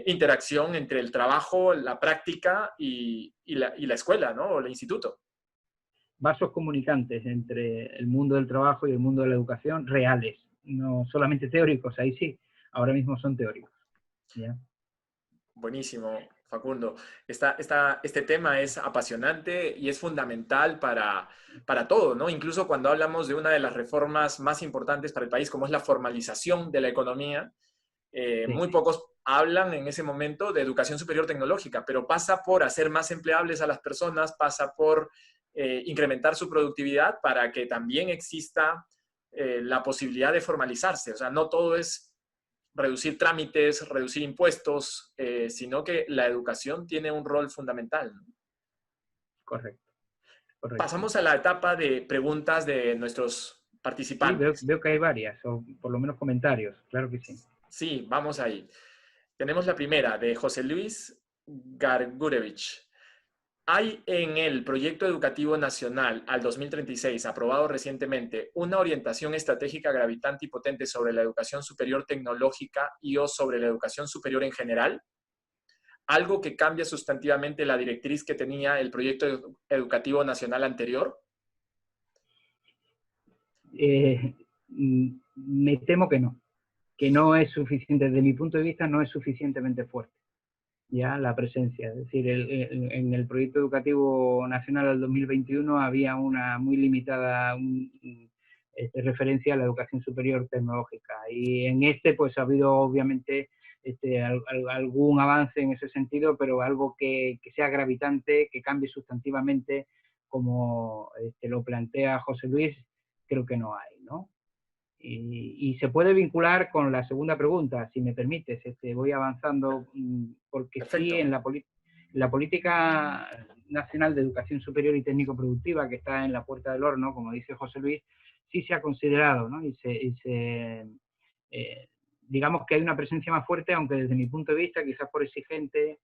interacción entre el trabajo, la práctica y la escuela, ¿no? O el instituto. Vasos comunicantes entre el mundo del trabajo y el mundo de la educación reales, no solamente teóricos, ahí sí, ahora mismo son teóricos. ¿Ya? Buenísimo, Facundo. Este tema es apasionante y es fundamental para todo, ¿no? Incluso cuando hablamos de una de las reformas más importantes para el país, como es la formalización de la economía, Sí, muy pocos hablan en ese momento de educación superior tecnológica, pero pasa por hacer más empleables a las personas, pasa por incrementar su productividad para que también exista la posibilidad de formalizarse. O sea, no todo es reducir trámites, reducir impuestos, sino que la educación tiene un rol fundamental. correcto, correcto. Pasamos a la etapa de preguntas de nuestros Sí, participantes. veo que hay varias, o por lo menos comentarios, claro que sí. Sí, vamos ahí. Tenemos la primera de José Luis Gargurevich. ¿Hay en el Proyecto Educativo Nacional al 2036, aprobado recientemente, una orientación estratégica gravitante y potente sobre la educación superior tecnológica y o sobre la educación superior en general? ¿Algo que cambia sustantivamente la directriz que tenía el Proyecto Educativo Nacional anterior? Me temo que no es suficiente, desde mi punto de vista no es suficientemente fuerte ya la presencia. Es decir, en el proyecto educativo nacional del 2021 había una muy limitada referencia a la educación superior tecnológica. Y en este pues ha habido obviamente algún avance en ese sentido, pero algo que sea gravitante, que cambie sustantivamente como lo plantea José Luis, creo que no hay, ¿no? Y se puede vincular con la segunda pregunta, si me permites, voy avanzando, porque sí, Perfecto. la política nacional de educación superior y técnico-productiva, que está en la puerta del horno, como dice José Luis, sí se ha considerado, ¿no? Eh, digamos que hay una presencia más fuerte, aunque desde mi punto de vista, quizás por exigente,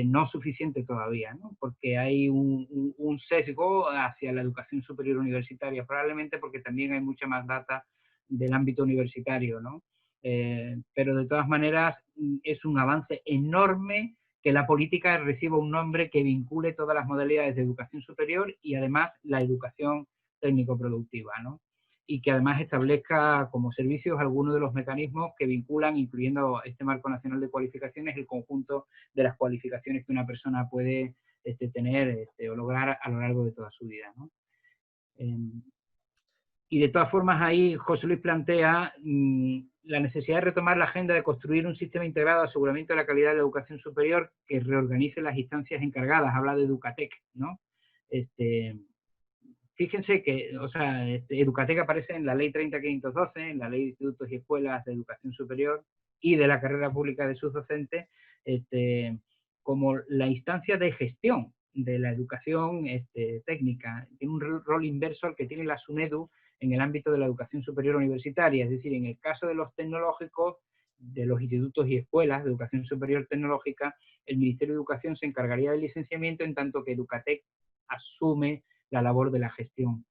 no suficiente todavía, ¿no? Porque hay un sesgo hacia la educación superior universitaria, probablemente porque también hay mucha más data del ámbito universitario, ¿no? Pero de todas maneras es un avance enorme que la política reciba un nombre que vincule todas las modalidades de educación superior y además la educación técnico-productiva, ¿no? Y que además establezca como servicios algunos de los mecanismos que vinculan, incluyendo este marco nacional de cualificaciones, el conjunto de las cualificaciones que una persona puede tener o lograr a lo largo de toda su vida, ¿no? Y de todas formas ahí José Luis plantea la necesidad de retomar la agenda de construir un sistema integrado de aseguramiento de la calidad de la educación superior que reorganice las instancias encargadas, habla de Educatec, ¿no? Fíjense que, o sea, Educatec aparece en la ley 30.512, en la ley de institutos y escuelas de educación superior y de la carrera pública de sus docentes, como la instancia de gestión de la educación técnica. Tiene un rol inverso al que tiene la SUNEDU en el ámbito de la educación superior universitaria, es decir, en el caso de los tecnológicos, de los institutos y escuelas de educación superior tecnológica, el Ministerio de Educación se encargaría del licenciamiento, en tanto que Educatec asume la labor de la gestión.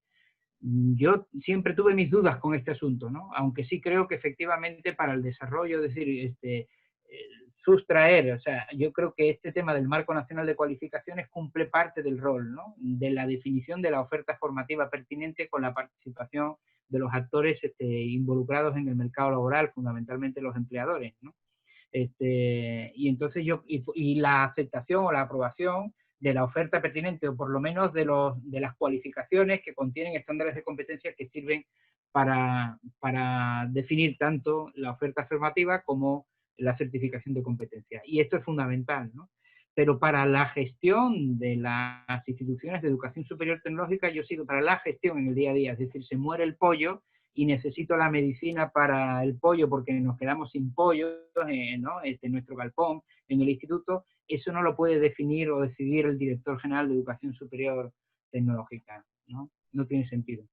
Yo siempre tuve mis dudas con este asunto, ¿no? Aunque sí creo que efectivamente para el desarrollo, es decir, sustraer, o sea, yo creo que este tema del Marco Nacional de Cualificaciones cumple parte del rol, ¿no? De la definición de la oferta formativa pertinente con la participación de los actores involucrados en el mercado laboral, fundamentalmente los empleadores, ¿no? Y entonces y la aceptación o la aprobación de la oferta pertinente, o por lo menos de las cualificaciones que contienen estándares de competencia que sirven para definir tanto la oferta formativa como la certificación de competencia. Y esto es fundamental, ¿no? Pero para la gestión de las instituciones de educación superior tecnológica, yo sigo para la gestión en el día a día, es decir, se muere el pollo y necesito la medicina para el pollo porque nos quedamos sin pollo, ¿no? En nuestro galpón, en el instituto, eso no lo puede definir o decidir el director general de educación superior tecnológica, ¿no? No tiene sentido.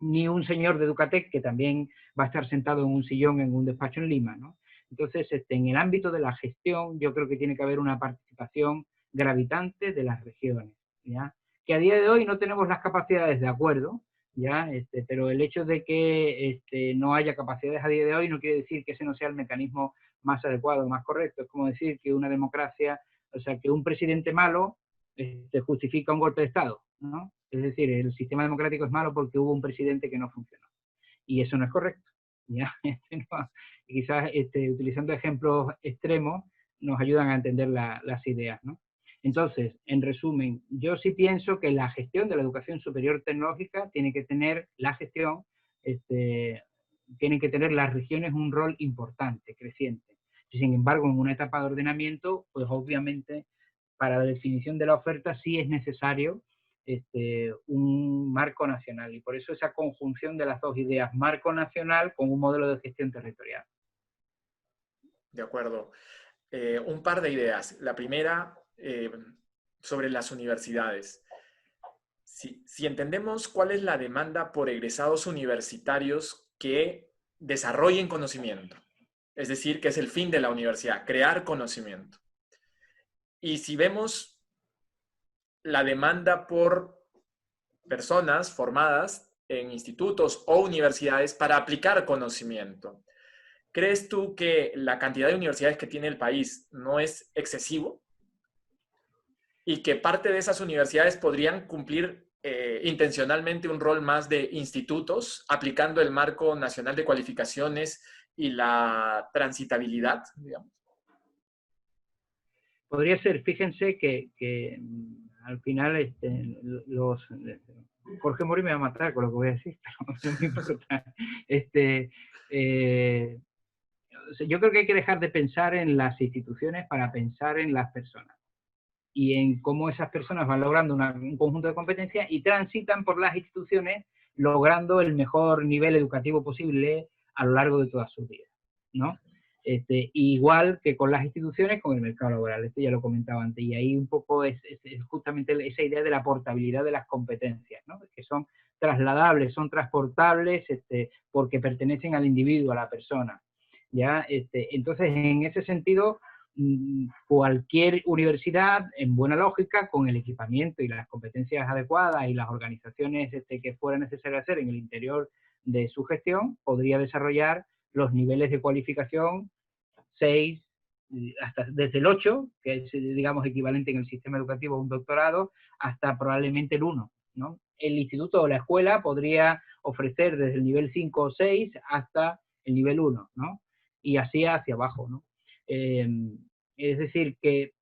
Ni un señor de Educatec que también va a estar sentado en un sillón en un despacho en Lima, ¿no? Entonces, en el ámbito de la gestión, yo creo que tiene que haber una participación gravitante de las regiones, ¿ya? Que a día de hoy no tenemos las capacidades, de acuerdo, ¿ya? Pero el hecho de que no haya capacidades a día de hoy no quiere decir que ese no sea el mecanismo más adecuado, más correcto. Es como decir que una democracia, o sea, que un presidente malo justifica un golpe de Estado, ¿no? Es decir, el sistema democrático es malo porque hubo un presidente que no funcionó. Y eso no es correcto. ¿Ya? No, quizás utilizando ejemplos extremos nos ayudan a entender las ideas, ¿no? Entonces, en resumen, yo sí pienso que la gestión de la educación superior tecnológica tiene que tener, la gestión, tienen que tener las regiones un rol importante, creciente. Sin embargo, en una etapa de ordenamiento, pues obviamente para la definición de la oferta sí es necesario un marco nacional, y por eso esa conjunción de las dos ideas, marco nacional con un modelo de gestión territorial. De acuerdo. Un par de ideas. La primera, sobre las universidades. Si entendemos cuál es la demanda por egresados universitarios que desarrollen conocimiento, es decir, que es el fin de la universidad, crear conocimiento. Y si vemos la demanda por personas formadas en institutos o universidades para aplicar conocimiento, ¿crees tú que la cantidad de universidades que tiene el país no es excesivo? Y que parte de esas universidades podrían cumplir intencionalmente un rol más de institutos, aplicando el marco nacional de cualificaciones y la transitabilidad, digamos. Podría ser, fíjense que al final Jorge Mori me va a matar con lo que voy a decir, pero no me importa. Yo creo que hay que dejar de pensar en las instituciones para pensar en las personas y en cómo esas personas van logrando un conjunto de competencias y transitan por las instituciones logrando el mejor nivel educativo posible a lo largo de toda su vida, ¿no? Igual que con las instituciones, con el mercado laboral, esto ya lo comentaba antes, y ahí un poco es justamente esa idea de la portabilidad de las competencias, ¿no? Que son trasladables, son transportables, porque pertenecen al individuo, a la persona, ¿ya? Entonces, en ese sentido, cualquier universidad, en buena lógica, con el equipamiento y las competencias adecuadas y las organizaciones que fuera necesario hacer en el interior de su gestión, podría desarrollar los niveles de cualificación 6, hasta desde el 8, que es, digamos, equivalente en el sistema educativo a un doctorado, hasta probablemente el 1, ¿no? El instituto o la escuela podría ofrecer desde el nivel 5 o 6 hasta el nivel 1, ¿no? Y así hacia abajo, ¿no? Es decir, que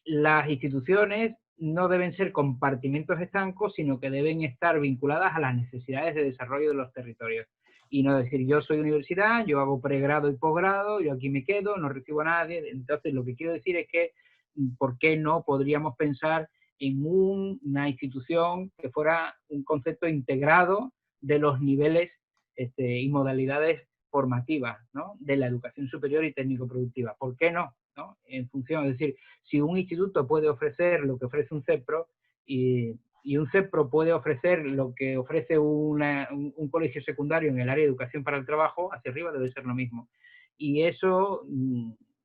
las instituciones no deben ser compartimentos estancos, sino que deben estar vinculadas a las necesidades de desarrollo de los territorios. Y no decir, yo soy universidad, yo hago pregrado y posgrado, yo aquí me quedo, no recibo a nadie. Entonces, lo que quiero decir es que, ¿por qué no podríamos pensar en una institución que fuera un concepto integrado de los niveles y modalidades formativas, ¿no? De la educación superior y técnico-productiva? ¿Por qué no? ¿No? En función, es decir, si un instituto puede ofrecer lo que ofrece un CEPRO y un CEPRO puede ofrecer lo que ofrece un colegio secundario en el área de educación para el trabajo, hacia arriba debe ser lo mismo. Y eso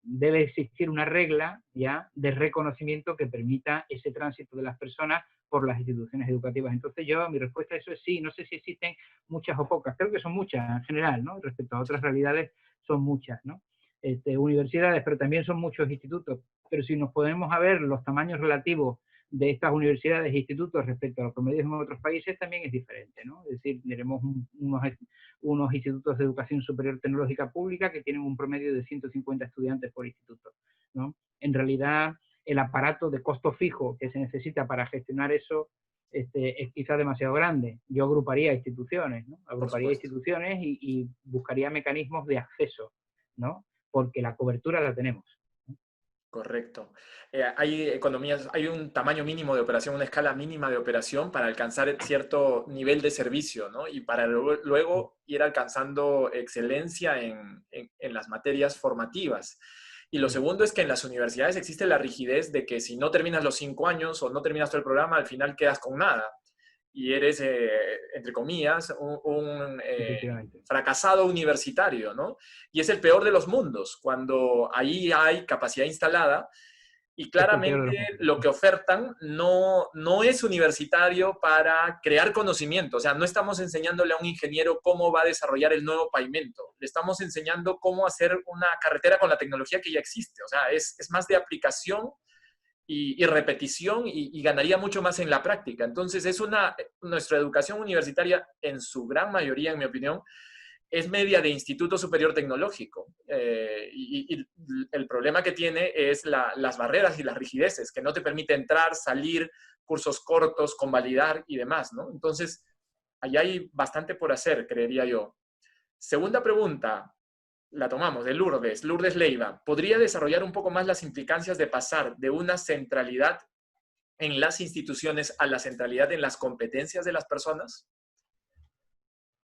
debe existir una regla ya de reconocimiento que permita ese tránsito de las personas por las instituciones educativas. Entonces mi respuesta a eso es sí. No sé si existen muchas o pocas, creo que son muchas en general, ¿no? Respecto a otras realidades son muchas, ¿no? Universidades, pero también son muchos institutos. Pero si nos podemos a ver los tamaños relativos de estas universidades e institutos respecto a los promedios en otros países, también es diferente, ¿no? Es decir, tenemos unos institutos de educación superior tecnológica pública que tienen un promedio de 150 estudiantes por instituto, ¿no? En realidad, el aparato de costo fijo que se necesita para gestionar eso es quizás demasiado grande. Yo agruparía instituciones, ¿no? Por Agruparía supuesto. instituciones y buscaría mecanismos de acceso, ¿no? Porque la cobertura la tenemos. Correcto. Hay economías, hay un tamaño mínimo de operación, una escala mínima de operación para alcanzar cierto nivel de servicio, ¿no? Y para luego ir alcanzando excelencia en las materias formativas. Y lo segundo es que en las universidades existe la rigidez de que si no terminas los 5 años o no terminas todo el programa, al final quedas con nada y eres, entre comillas, Efectivamente. fracasado universitario, ¿no? Y es el peor de los mundos, cuando ahí hay capacidad instalada y Es el peor de claramente los mundos. lo que ofertan no es universitario para crear conocimiento. O sea, no estamos enseñándole a un ingeniero cómo va a desarrollar el nuevo pavimento. Le estamos enseñando cómo hacer una carretera con la tecnología que ya existe. O sea, es más de aplicación y repetición y ganaría mucho más en la práctica. Entonces, nuestra educación universitaria, en su gran mayoría, en mi opinión, es media de instituto superior tecnológico. Y el problema que tiene es las barreras y las rigideces, que no te permite entrar, salir, cursos cortos, convalidar y demás, ¿no? Entonces, ahí hay bastante por hacer, creería yo. Segunda pregunta, la tomamos, de Lourdes, Lourdes Leiva. ¿Podría desarrollar un poco más las implicancias de pasar de una centralidad en las instituciones a la centralidad en las competencias de las personas?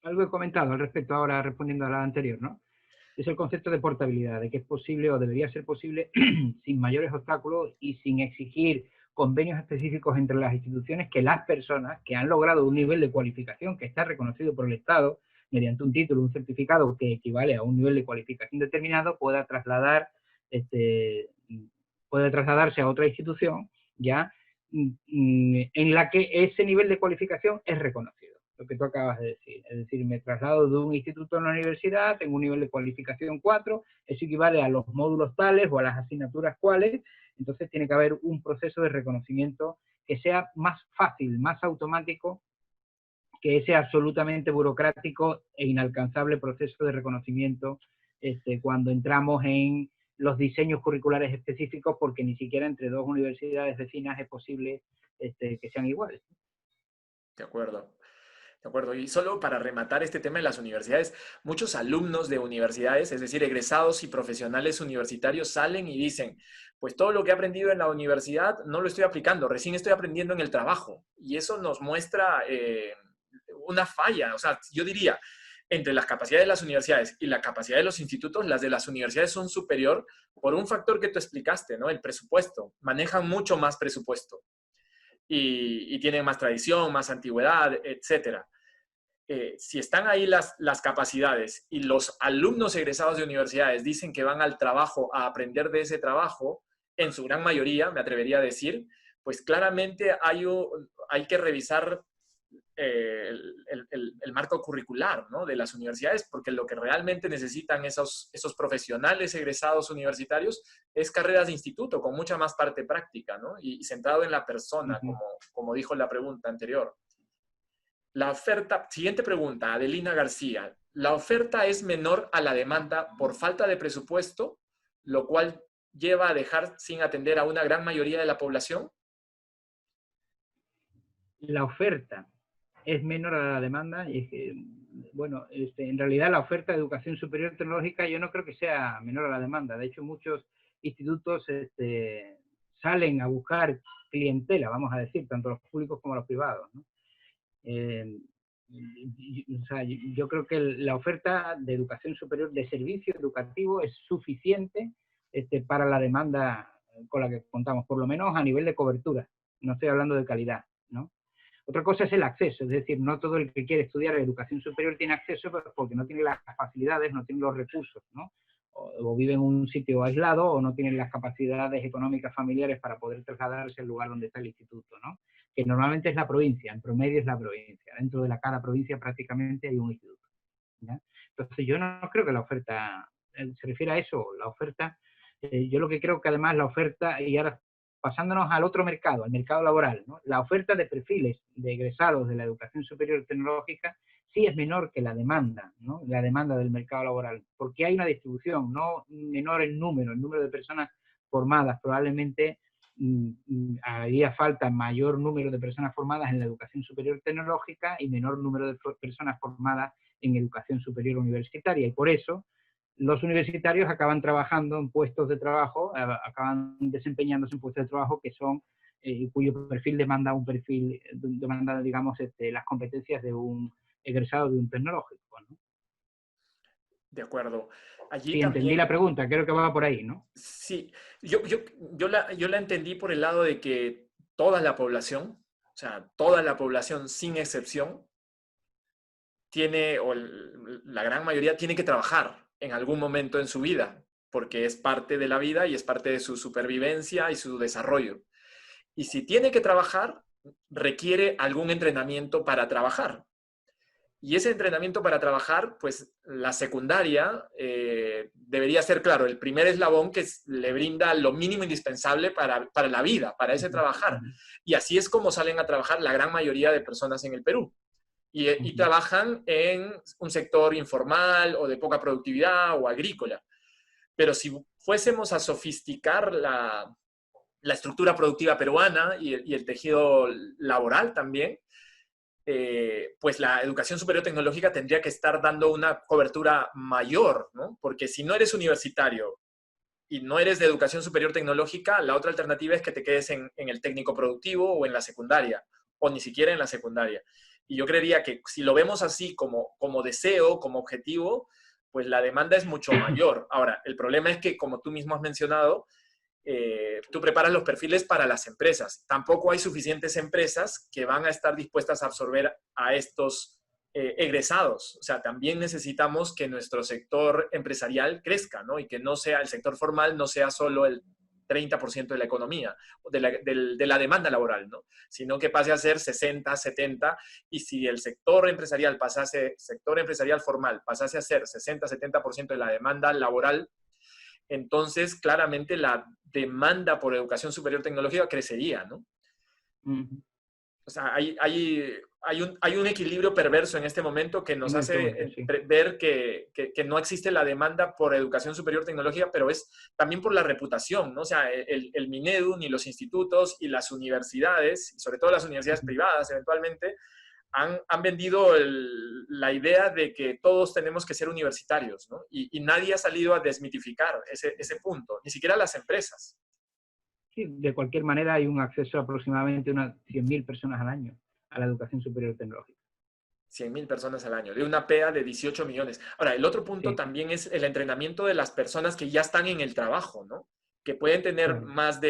Algo he comentado al respecto ahora respondiendo a la anterior, ¿no? Es el concepto de portabilidad, de que es posible o debería ser posible sin mayores obstáculos y sin exigir convenios específicos entre las instituciones, que las personas que han logrado un nivel de cualificación que está reconocido por el Estado mediante un título, un certificado que equivale a un nivel de cualificación determinado, puede trasladarse a otra institución ya en la que ese nivel de cualificación es reconocido, lo que tú acabas de decir. Es decir, me traslado de un instituto a una universidad, tengo un nivel de cualificación 4, eso equivale a los módulos tales o a las asignaturas cuales, entonces tiene que haber un proceso de reconocimiento que sea más fácil, más automático que ese absolutamente burocrático e inalcanzable proceso de reconocimiento cuando entramos en los diseños curriculares específicos, porque ni siquiera entre dos universidades vecinas es posible que sean iguales. De acuerdo. De acuerdo. Y solo para rematar este tema de las universidades, muchos alumnos de universidades, es decir, egresados y profesionales universitarios, salen y dicen, pues todo lo que he aprendido en la universidad no lo estoy aplicando, recién estoy aprendiendo en el trabajo. Y eso nos muestra una falla. O sea, yo diría, entre las capacidades de las universidades y la capacidad de los institutos, las de las universidades son superior por un factor que tú explicaste, ¿no? El presupuesto. Manejan mucho más presupuesto y tienen más tradición, más antigüedad, etcétera. Si están ahí las capacidades y los alumnos egresados de universidades dicen que van al trabajo a aprender de ese trabajo, en su gran mayoría, me atrevería a decir, pues claramente hay que revisar el marco curricular, ¿no?, de las universidades, porque lo que realmente necesitan esos profesionales egresados universitarios es carreras de instituto con mucha más parte práctica, ¿no?, y centrado en la persona, como dijo la pregunta anterior. La oferta, siguiente pregunta, Adelina García. ¿La oferta es menor a la demanda por falta de presupuesto, lo cual lleva a dejar sin atender a una gran mayoría de la población? La oferta es menor a la demanda y es que, bueno, en realidad la oferta de educación superior tecnológica yo no creo que sea menor a la demanda. De hecho, muchos institutos salen a buscar clientela, vamos a decir, tanto los públicos como los privados, ¿no? O sea, yo creo que la oferta de educación superior de servicio educativo es suficiente para la demanda con la que contamos, por lo menos a nivel de cobertura. No estoy hablando de calidad, ¿no? Otra cosa es el acceso, es decir, no todo el que quiere estudiar educación superior tiene acceso porque no tiene las facilidades, no tiene los recursos, ¿no? O vive en un sitio aislado o no tienen las capacidades económicas familiares para poder trasladarse al lugar donde está el instituto, ¿no? Que normalmente es la provincia, en promedio es la provincia. Dentro de cada provincia prácticamente hay un instituto, ¿ya? Entonces yo no creo que la oferta se refiere a eso, la oferta, yo lo que creo que además la oferta, y ahora pasándonos al otro mercado, al mercado laboral, ¿no?, la oferta de perfiles de egresados de la educación superior tecnológica sí es menor que la demanda, ¿no?, la demanda del mercado laboral, porque hay una distribución, no menor el número de personas formadas, probablemente haría falta mayor número de personas formadas en la educación superior tecnológica y menor número de personas formadas en educación superior universitaria. Y por eso los universitarios acaban trabajando en puestos de trabajo, acaban desempeñándose en puestos de trabajo que son, cuyo perfil demanda digamos, las competencias de un egresado de un tecnológico, ¿no? De acuerdo. Allí Sí, entendí la también, pregunta, creo que va por ahí, ¿no? sí, yo la entendí por el lado de que toda la población, o sea, toda la población sin excepción, tiene, o la gran mayoría, tiene que trabajar en algún momento en su vida, porque es parte de la vida y es parte de su supervivencia y su desarrollo. Y si tiene que trabajar, requiere algún entrenamiento para trabajar. Y ese entrenamiento para trabajar, pues la secundaria debería ser, claro, el primer eslabón que le brinda lo mínimo indispensable para la vida, para ese trabajar. Y así es como salen a trabajar la gran mayoría de personas en el Perú. Y trabajan en un sector informal o de poca productividad o agrícola. Pero si fuésemos a sofisticar la estructura productiva peruana y el tejido laboral también, pues la educación superior tecnológica tendría que estar dando una cobertura mayor, ¿no? Porque si no eres universitario y no eres de educación superior tecnológica, la otra alternativa es que te quedes en el técnico productivo o en la secundaria, o ni siquiera en la secundaria. Y yo creería que si lo vemos así como deseo, como objetivo, pues la demanda es mucho mayor. Ahora, el problema es que, como tú mismo has mencionado, tú preparas los perfiles para las empresas. Tampoco hay suficientes empresas que van a estar dispuestas a absorber a estos egresados. O sea, también necesitamos que nuestro sector empresarial crezca, ¿no? Y que no sea el sector formal, no sea solo el 30% de la economía, de la demanda laboral, ¿no? Sino que pase a ser 60, 70, y si el sector empresarial sector empresarial formal pasase a ser 60, 70% de la demanda laboral, entonces claramente la demanda por educación superior tecnológica crecería, ¿no? O sea, hay un equilibrio perverso en este momento que nos En este hace momento, sí. ver que no existe la demanda por educación superior tecnológica, pero es también por la reputación, ¿no? O sea, el Minedu, ni los institutos y las universidades, y sobre todo las universidades privadas eventualmente, han vendido la idea de que todos tenemos que ser universitarios, ¿no? Y nadie ha salido a desmitificar ese punto, ni siquiera las empresas. Sí, de cualquier manera hay un acceso a aproximadamente unas 100.000 personas al año a la educación superior tecnológica. 100.000 personas al año, de una PEA de 18 millones. Ahora, el otro punto Sí, también es el entrenamiento de las personas que ya están en el trabajo, ¿no? Que pueden tener claro,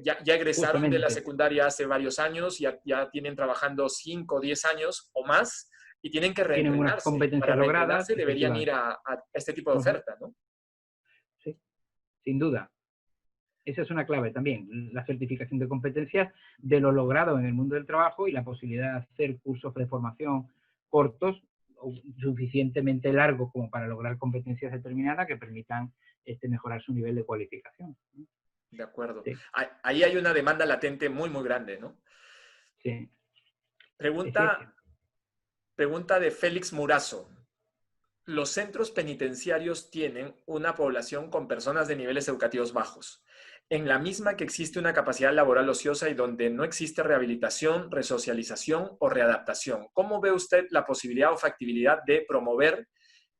ya egresaron de la justamente. secundaria hace varios años, ya tienen trabajando 5 o 10 años o más, y tienen que Tienen unas reentrenarse. Y para competencias logradas, reentrenarse deberían ir efectivamente. a este tipo de oferta, ¿no? Sí, sin duda. Esa es una clave también, la certificación de competencias de lo logrado en el mundo del trabajo y la posibilidad de hacer cursos de formación cortos o suficientemente largos como para lograr competencias determinadas que permitan mejorar su nivel de cualificación. De acuerdo. Sí, Ahí hay una demanda latente muy, muy grande, ¿no? sí, es cierto. Pregunta, pregunta de Félix Murazo. Los centros penitenciarios tienen una población con personas de niveles educativos bajos, en la misma que existe una capacidad laboral ociosa y donde no existe rehabilitación, resocialización o readaptación. ¿Cómo ve usted la posibilidad o factibilidad de promover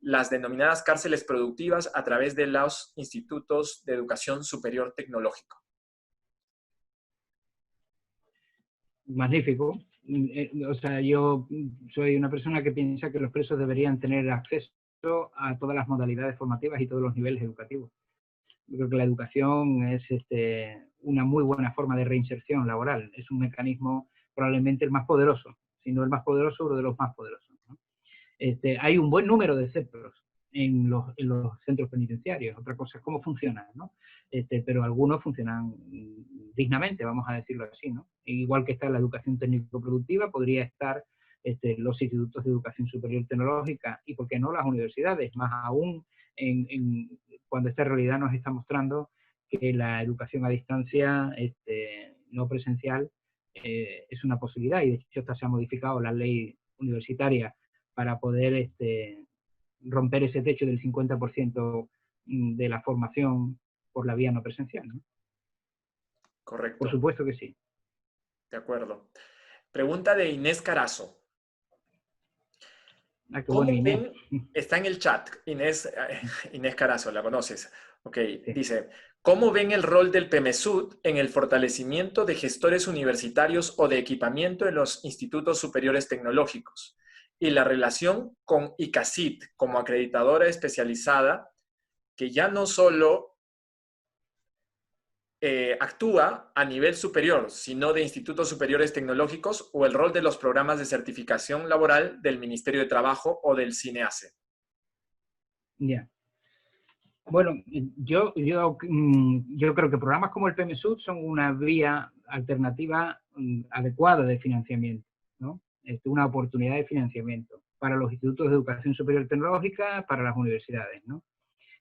las denominadas cárceles productivas a través de los institutos de educación superior tecnológico? Magnífico. O sea, yo soy una persona que piensa que los presos deberían tener acceso a todas las modalidades formativas y todos los niveles educativos. Yo creo que la educación es una muy buena forma de reinserción laboral. Es un mecanismo probablemente el más poderoso, si no el más poderoso, uno de los más poderosos, ¿no? Hay un buen número de centros en los centros penitenciarios. Otra cosa es cómo funcionan, ¿no? Pero algunos funcionan dignamente, vamos a decirlo así, ¿no? Igual que está la educación técnico-productiva, podría estar los institutos de educación superior tecnológica y, ¿por qué no?, las universidades, más aún cuando esta realidad nos está mostrando que la educación a distancia no presencial es una posibilidad, y de hecho hasta se ha modificado la ley universitaria para poder romper ese techo del 50% de la formación por la vía no presencial, ¿no? Por Correcto. supuesto que sí. De acuerdo. Pregunta de Inés Carazo. Ah, qué bueno, ¿Cómo Inés. ven? Está en el chat, Inés, Inés Carazo, la conoces. Ok, Sí. dice, ¿cómo ven el rol del PEMESUD en el fortalecimiento de gestores universitarios o de equipamiento en los institutos superiores tecnológicos? Y la relación con ICACIT como acreditadora especializada, que ya no solo actúa a nivel superior, sino de institutos superiores tecnológicos, o el rol de los programas de certificación laboral del Ministerio de Trabajo o del CINEACE. Ya. Bueno, yo creo que programas como el PMSUD son una vía alternativa adecuada de financiamiento, ¿no? Es una oportunidad de financiamiento para los institutos de educación superior tecnológica, para las universidades, ¿no?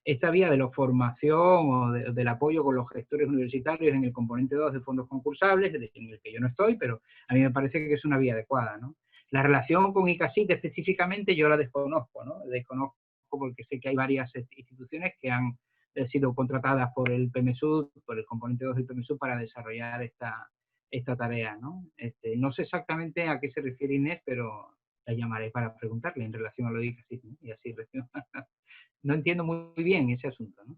Esta vía de la formación o del apoyo con los gestores universitarios en el componente 2 de fondos concursables, en el que yo no estoy, pero a mí me parece que es una vía adecuada, ¿no? La relación con ICACIT específicamente yo la desconozco, ¿no? Desconozco porque sé que hay varias instituciones que han sido contratadas por el PMSUD, por el componente 2 del PMSUD para desarrollar esta tarea, ¿no? No sé exactamente a qué se refiere Inés, pero la llamaré para preguntarle en relación a lo de ICACIT, ¿no? Y así no entiendo muy bien ese asunto, ¿no?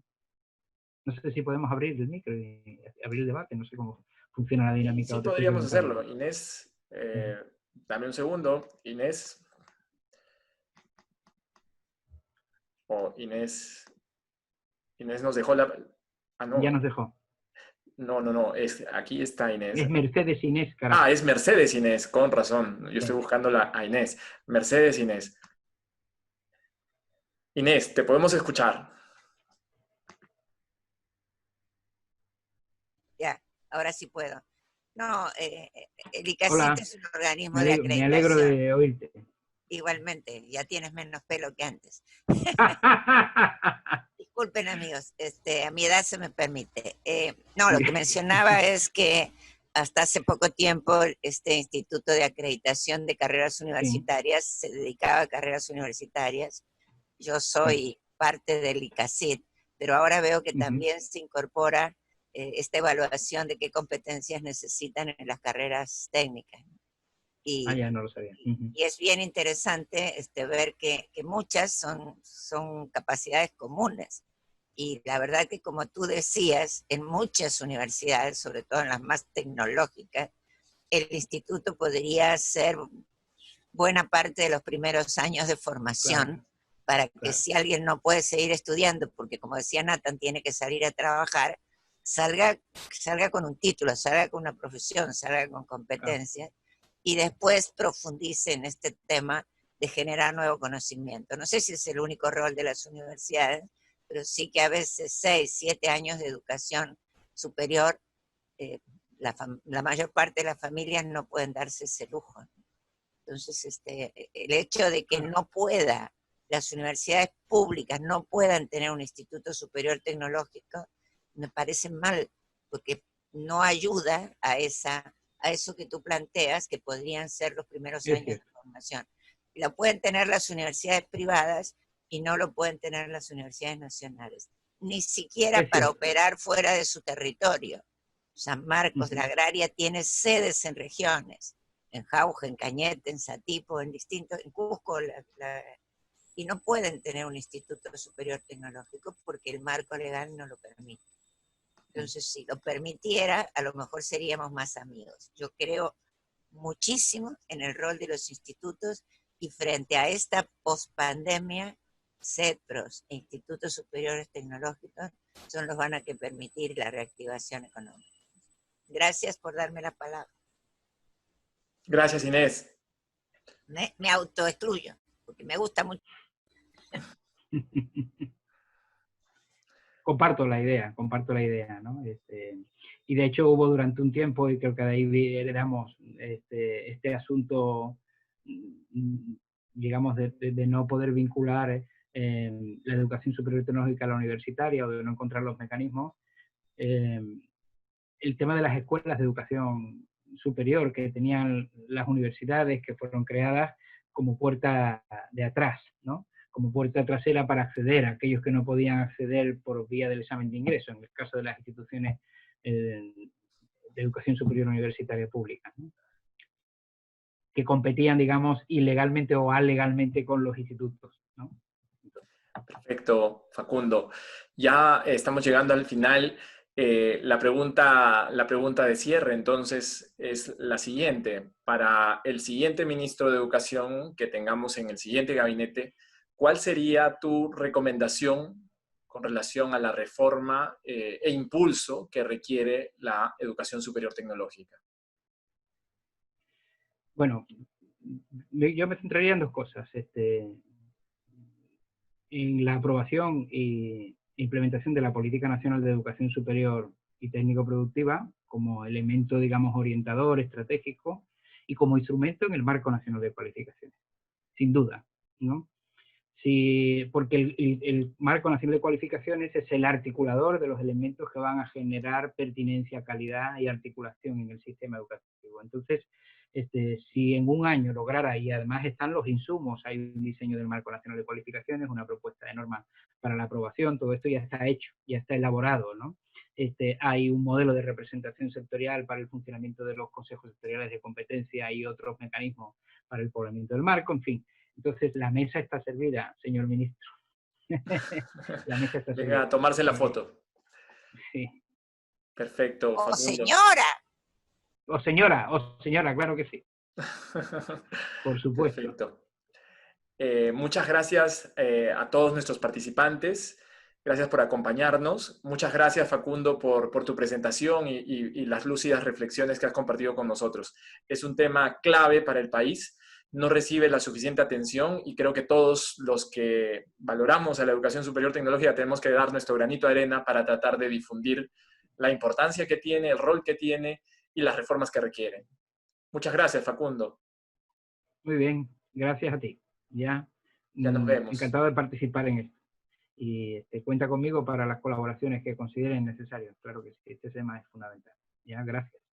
No sé si podemos abrir el micro y abrir el debate, no sé cómo funciona la Sí, dinámica sí o te estoy podríamos preguntando hacerlo. yo. Inés, dame un segundo. Inés, o Inés, Inés nos dejó la... Ah, Ya no, nos dejó. no, aquí está Inés. Es Mercedes Inés Ah, Carazo. es Mercedes Inés, con razón. Yo estoy Sí. buscando a Inés. Mercedes Inés. Inés, te podemos escuchar. Ya, ahora sí puedo. No, el ICACIT Hola, es un organismo de me alegro acreditación. de oírte. Igualmente, ya tienes menos pelo que antes. Disculpen amigos, a mi edad se me permite. No, lo que mencionaba es que hasta hace poco tiempo este Instituto de Acreditación de Carreras Sí, Universitarias se dedicaba a carreras universitarias. Yo sí. soy parte del ICACIT, pero ahora veo que Uh-huh. también se incorpora esta evaluación de qué competencias necesitan en las carreras técnicas. Ah, Y, ya no lo sabía. Uh-huh. y es bien interesante ver que muchas son capacidades comunes. Y la verdad que como tú decías, en muchas universidades, sobre todo en las más tecnológicas, el instituto podría ser buena parte de los primeros años de Claro, formación para que claro. si alguien no puede seguir estudiando, porque como decía Nathan, tiene que salir a trabajar, salga con un título, salga con una profesión, salga con Claro. competencias y después profundice en este tema de generar nuevo conocimiento. No sé si es el único rol de las universidades, pero sí que a veces 6, 7 años de educación superior, eh, la mayor parte de las familias no pueden darse ese lujo. Entonces, el hecho de que Claro. no pueda, las universidades públicas no puedan tener un instituto superior tecnológico, me parece mal, porque no ayuda a eso que tú planteas, que podrían ser los primeros Es años de cierto. formación. Lo pueden tener las universidades privadas y no lo pueden tener las universidades nacionales, ni siquiera Es para cierto. operar fuera de su territorio. San Marcos, la Uh-huh. agraria, tiene sedes en regiones, en Jauja, en Cañete, en Satipo, en Cusco, y no pueden tener un instituto superior tecnológico porque el marco legal no lo permite. Entonces, si lo permitiera, a lo mejor seríamos más amigos. Yo creo muchísimo en el rol de los institutos y frente a esta pospandemia, CEPROS e institutos superiores tecnológicos son los van a que permitir la reactivación económica. Gracias por darme la palabra. Gracias, Inés. Me autoexcluyo, porque me gusta mucho. comparto la idea, ¿no? Y de hecho hubo durante un tiempo, y creo que de ahí heredamos este asunto, digamos, de no poder vincular la educación superior tecnológica a la universitaria o de no encontrar los mecanismos, el tema de las escuelas de educación superior que tenían las universidades que fueron creadas como puerta de atrás, ¿no? Como puerta trasera para acceder a aquellos que no podían acceder por vía del examen de ingreso, en el caso de las instituciones educación superior universitaria pública, ¿no? Que competían, digamos, ilegalmente o alegalmente con los institutos, ¿no? Perfecto, Facundo. Ya estamos llegando al final. La pregunta de cierre, entonces, es la siguiente. Para el siguiente ministro de Educación que tengamos en el siguiente gabinete, ¿cuál sería tu recomendación con relación a la reforma e impulso que requiere la educación superior tecnológica? Bueno, yo me centraría en dos cosas. En la aprobación e implementación de la Política Nacional de Educación Superior y Técnico-Productiva como elemento, digamos, orientador, estratégico, y como instrumento en el Marco Nacional de Cualificaciones, sin duda, ¿no? Sí, porque el Marco Nacional de Cualificaciones es el articulador de los elementos que van a generar pertinencia, calidad y articulación en el sistema educativo. Entonces, si en un año lograra, y además están los insumos, hay un diseño del Marco Nacional de Cualificaciones, una propuesta de norma para la aprobación, todo esto ya está hecho, ya está elaborado, ¿no? Hay un modelo de representación sectorial para el funcionamiento de los consejos sectoriales de competencia y otros mecanismos para el poblamiento del marco, en fin. Entonces, la mesa está servida, señor ministro. La mesa está Venga, servida. a tomarse la foto. Sí. Perfecto, ¡Oh, Facundo. señora! O señora, claro que sí. Por supuesto. Perfecto. Muchas gracias a todos nuestros participantes. Gracias por acompañarnos. Muchas gracias, Facundo, por tu presentación y las lúcidas reflexiones que has compartido con nosotros. Es un tema clave para el país. No recibe la suficiente atención y creo que todos los que valoramos a la educación superior tecnológica tenemos que dar nuestro granito de arena para tratar de difundir la importancia que tiene, el rol que tiene y las reformas que requieren. Muchas gracias, Facundo. Muy bien, gracias a ti. Ya nos vemos. encantado de participar en esto. Y cuenta conmigo para las colaboraciones que consideren necesarias. Claro que sí, este tema es fundamental. Ya, gracias.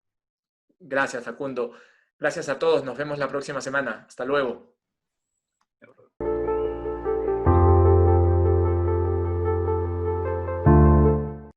Gracias, Facundo. Gracias a todos. Nos vemos la próxima semana. Hasta luego.